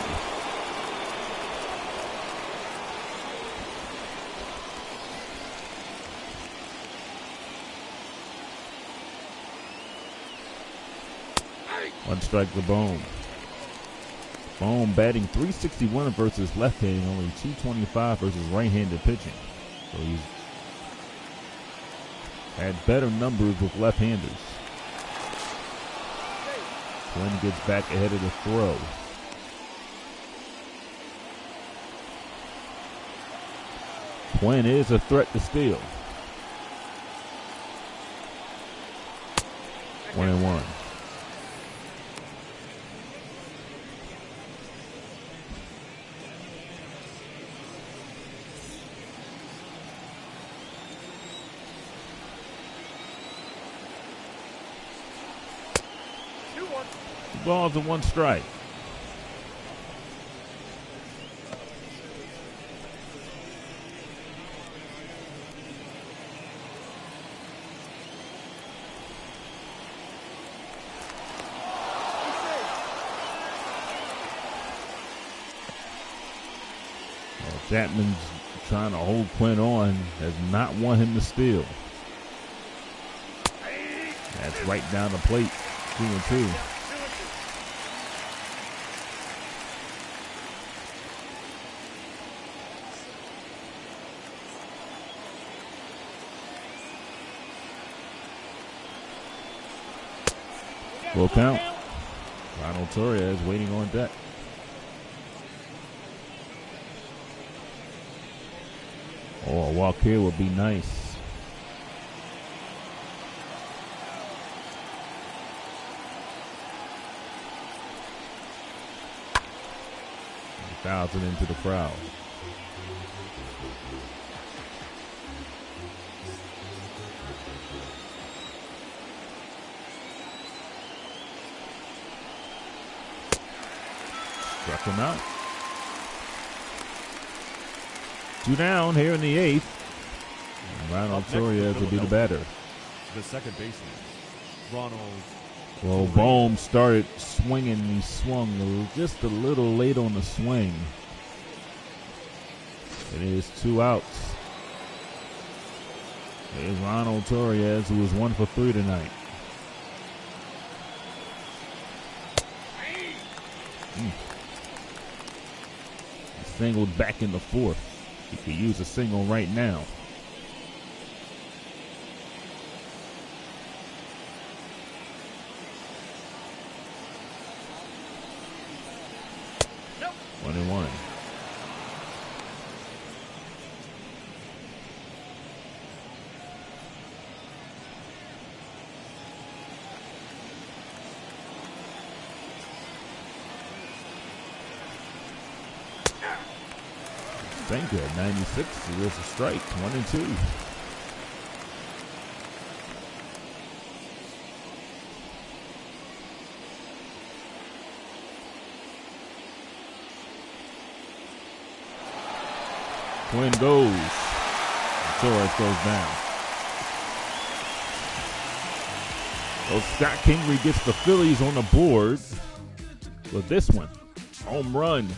One strike to Bohm. Bohm batting .361 versus left-handed, only .225 versus right-handed pitching. So he's had better numbers with left-handers. Quinn gets back ahead of the throw. Quinn is a threat to steal. 1-1. Balls and 1 strike. Chapman's trying to hold Quinn on, does not want him to steal. That's right down the plate, 2-2. Full count. Ronald Torres waiting on deck. Oh, a walk here would be nice. Fouls it into the crowd. Struck him out. 2 down here in the 8th. And Ronald Torres will be the batter.
The second baseman, Ronald.
Well, Bohm started swinging. He swung just a little late on the swing. It is 2 outs. There's Ronald Torres, who was 1 for 3 tonight. He singled back in the 4th. He could use a single right now.
Nope.
1-1. Thank you. 96. There's a strike. 1-2. Quinn goes. Torres goes down. So Scott Kingery gets the Phillies on the board with this one. Home run.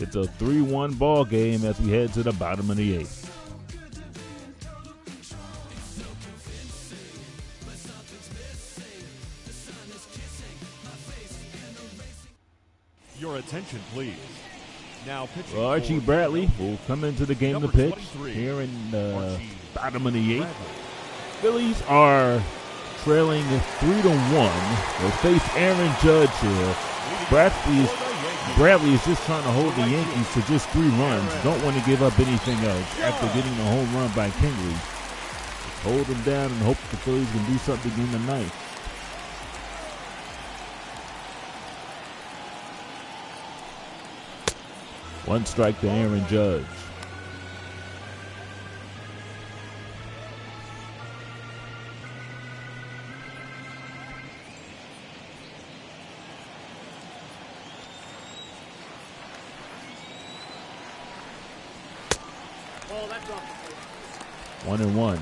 It's a 3-1 ball game as we head to the bottom of the 8th.
Your attention, please. Now pitching.
Well, Archie Bradley will come into the game to pitch here in the bottom of the 8th. Phillies are trailing 3-1. They'll face Aaron Judge here. Bradley is just trying to hold the Yankees to just 3 runs. Don't want to give up anything else after getting a home run by Kingery. Just hold them down and hope the Phillies can do something in the 9th. One strike to Aaron Judge.
ball. That's off the
1-1.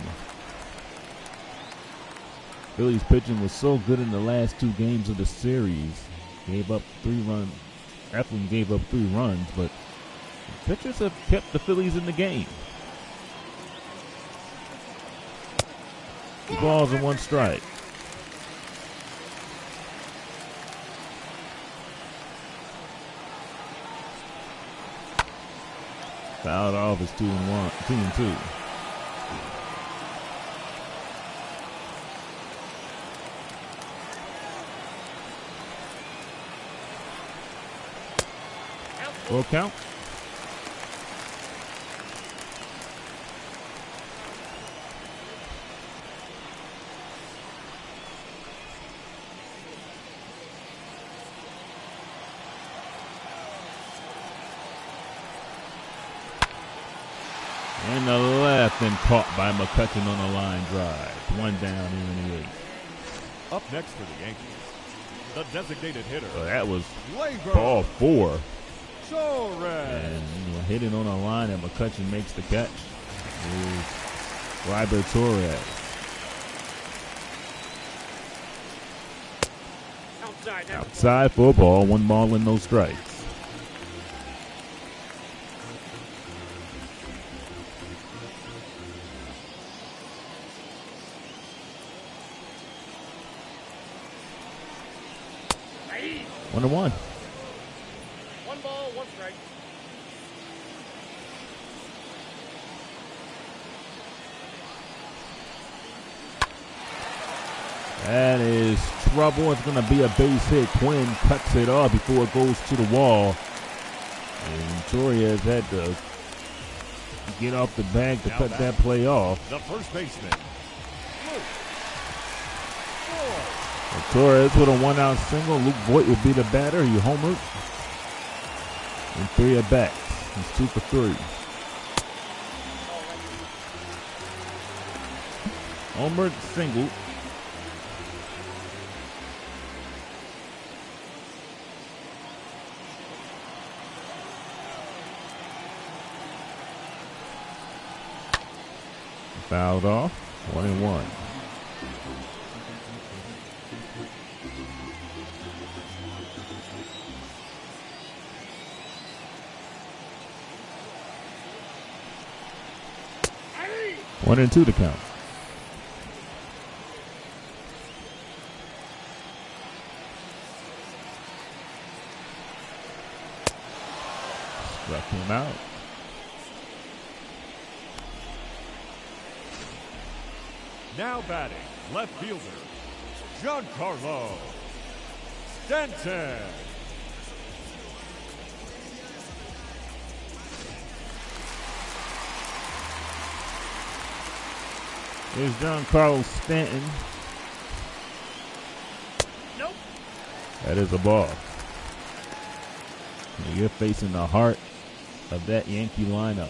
Phillies pitching was so good in the last 2 games of the series. Gave up 3 runs. Eflin gave up 3 runs, but the pitchers have kept the Phillies in the game. 2 balls and 1 strike. Fouled off is 2-2. Full count. In the left and caught by McCutchen on a line drive. 1 down here in the 8th.
Up next for the Yankees, the designated hitter.
So that was
Labor
ball 4.
Torres.
And hit it on a line and McCutchen makes the catch. Is Labor Torres. Outside for a ball, 1 ball and no strikes.
plate.
1-1.
1 ball, 1 strike.
That is trouble. It's going to be a base hit. Quinn cuts it off before it goes to the wall. And Torres had to get off the bag to cut that play off.
The first baseman.
And Torres with a 1-out single. Luke Voigt will be the batter. He homered. And 3 at bats. He's 2 for 3. Homered single. Fouled off, 1-1.
Hey!
1-2 to count. Struck him out.
Now batting, left fielder, Giancarlo Stanton.
Here's Giancarlo Stanton.
Nope.
That is a ball. And you're facing the heart of that Yankee lineup.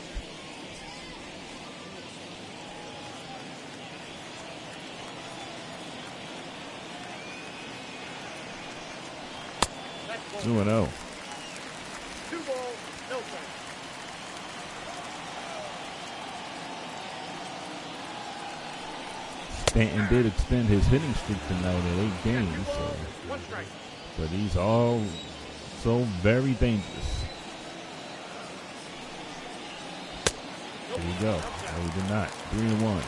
That's
2-0.
2 balls, no strike.
Stanton did extend his hitting streak tonight at 8 games.
2 balls, 1 strike.
But he's all so very dangerous. There you go. No, he did not. 3-1.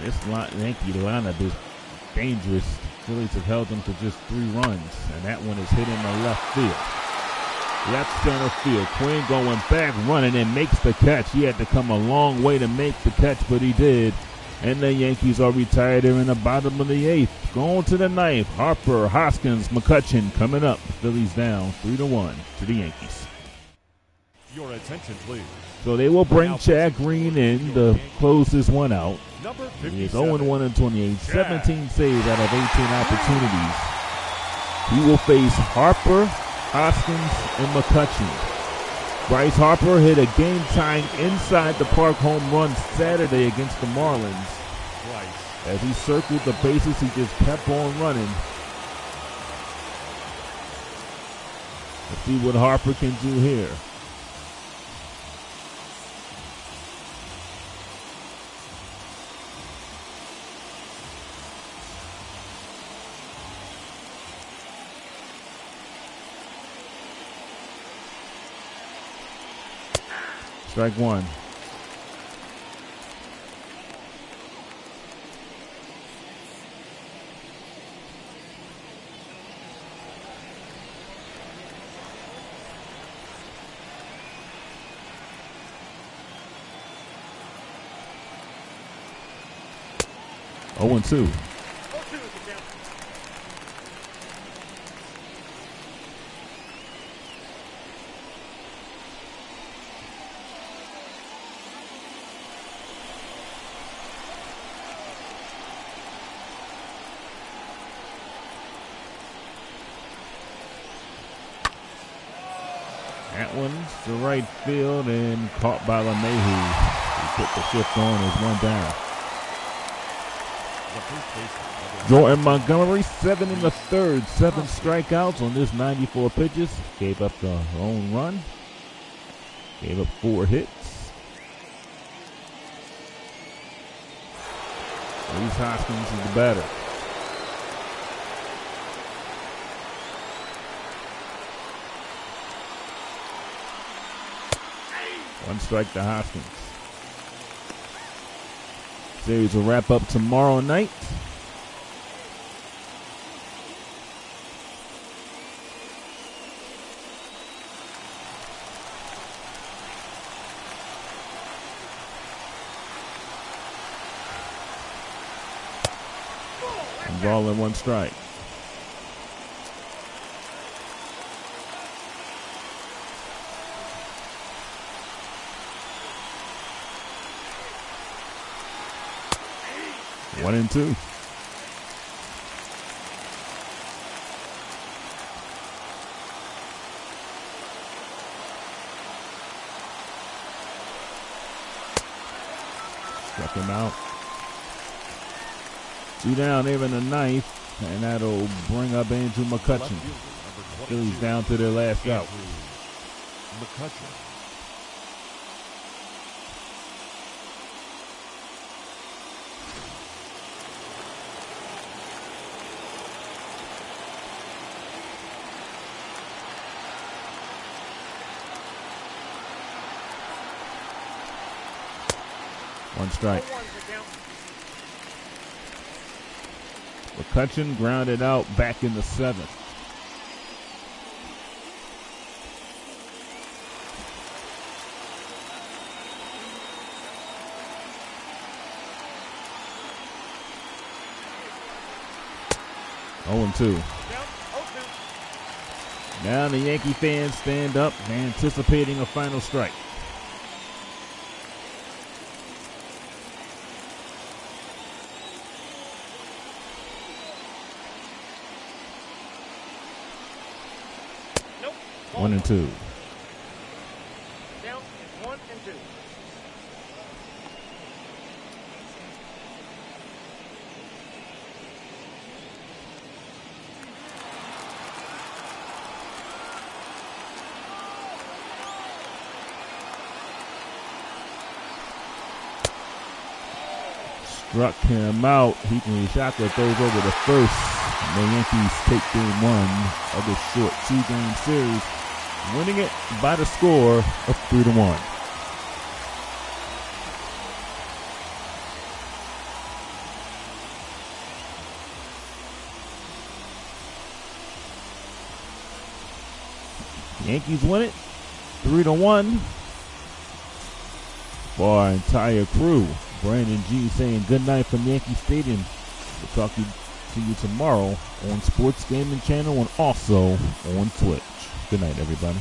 This Yankee lineup is dangerous. Phillies have held them to just 3 runs, and that one is hit in the left field. Left center field. Quinn going back, running, and makes the catch. He had to come a long way to make the catch, but he did. And the Yankees are retired here in the bottom of the 8th. Going to the 9th. Harper, Hoskins, McCutchen coming up. Phillies down 3-1 to the Yankees.
Your attention, please.
So they will bring Chad Green in to close this one out.
Number
He is
57.
0-1 in 28, 17 saves out of 18 opportunities. He will face Harper, Hoskins, and McCutchen. Bryce Harper hit a game-tying inside the park home run Saturday against the Marlins.
Twice.
As he circled the bases, he just kept on running. Let's see what Harper can do here. Strike one. Oh, and 2. That one's to right field and caught by LeMahieu. He put the shift on as one down. Jordan Montgomery, 7 in the third, 7 strikeouts on this 94 pitches. Gave up the lone run. Gave up 4 hits. Reese Hoskins is the batter. One strike to Hoskins. Series will wrap up tomorrow night. And ball in one strike. One and 2. Struck him out. 2 down here in the ninth, and that'll bring up Andrew McCutchen. Phillies down to their last out.
McCutchen.
One strike. McCutchen grounded out back in the 7th. Oh, and 2. Now the Yankee fans stand up, anticipating a final strike. Nope. 1 and 2.
Down 1 and 2.
Struck him out. He Shocker throws over the first. The Yankees take game 1 of this short 2-game series, winning it by the score of 3-1. Yankees win it 3-1. For our entire crew, Brandon G saying good night from Yankee Stadium. We'll talk to you tomorrow on Sports Gaming Channel and also on Twitch. Good night, everybody.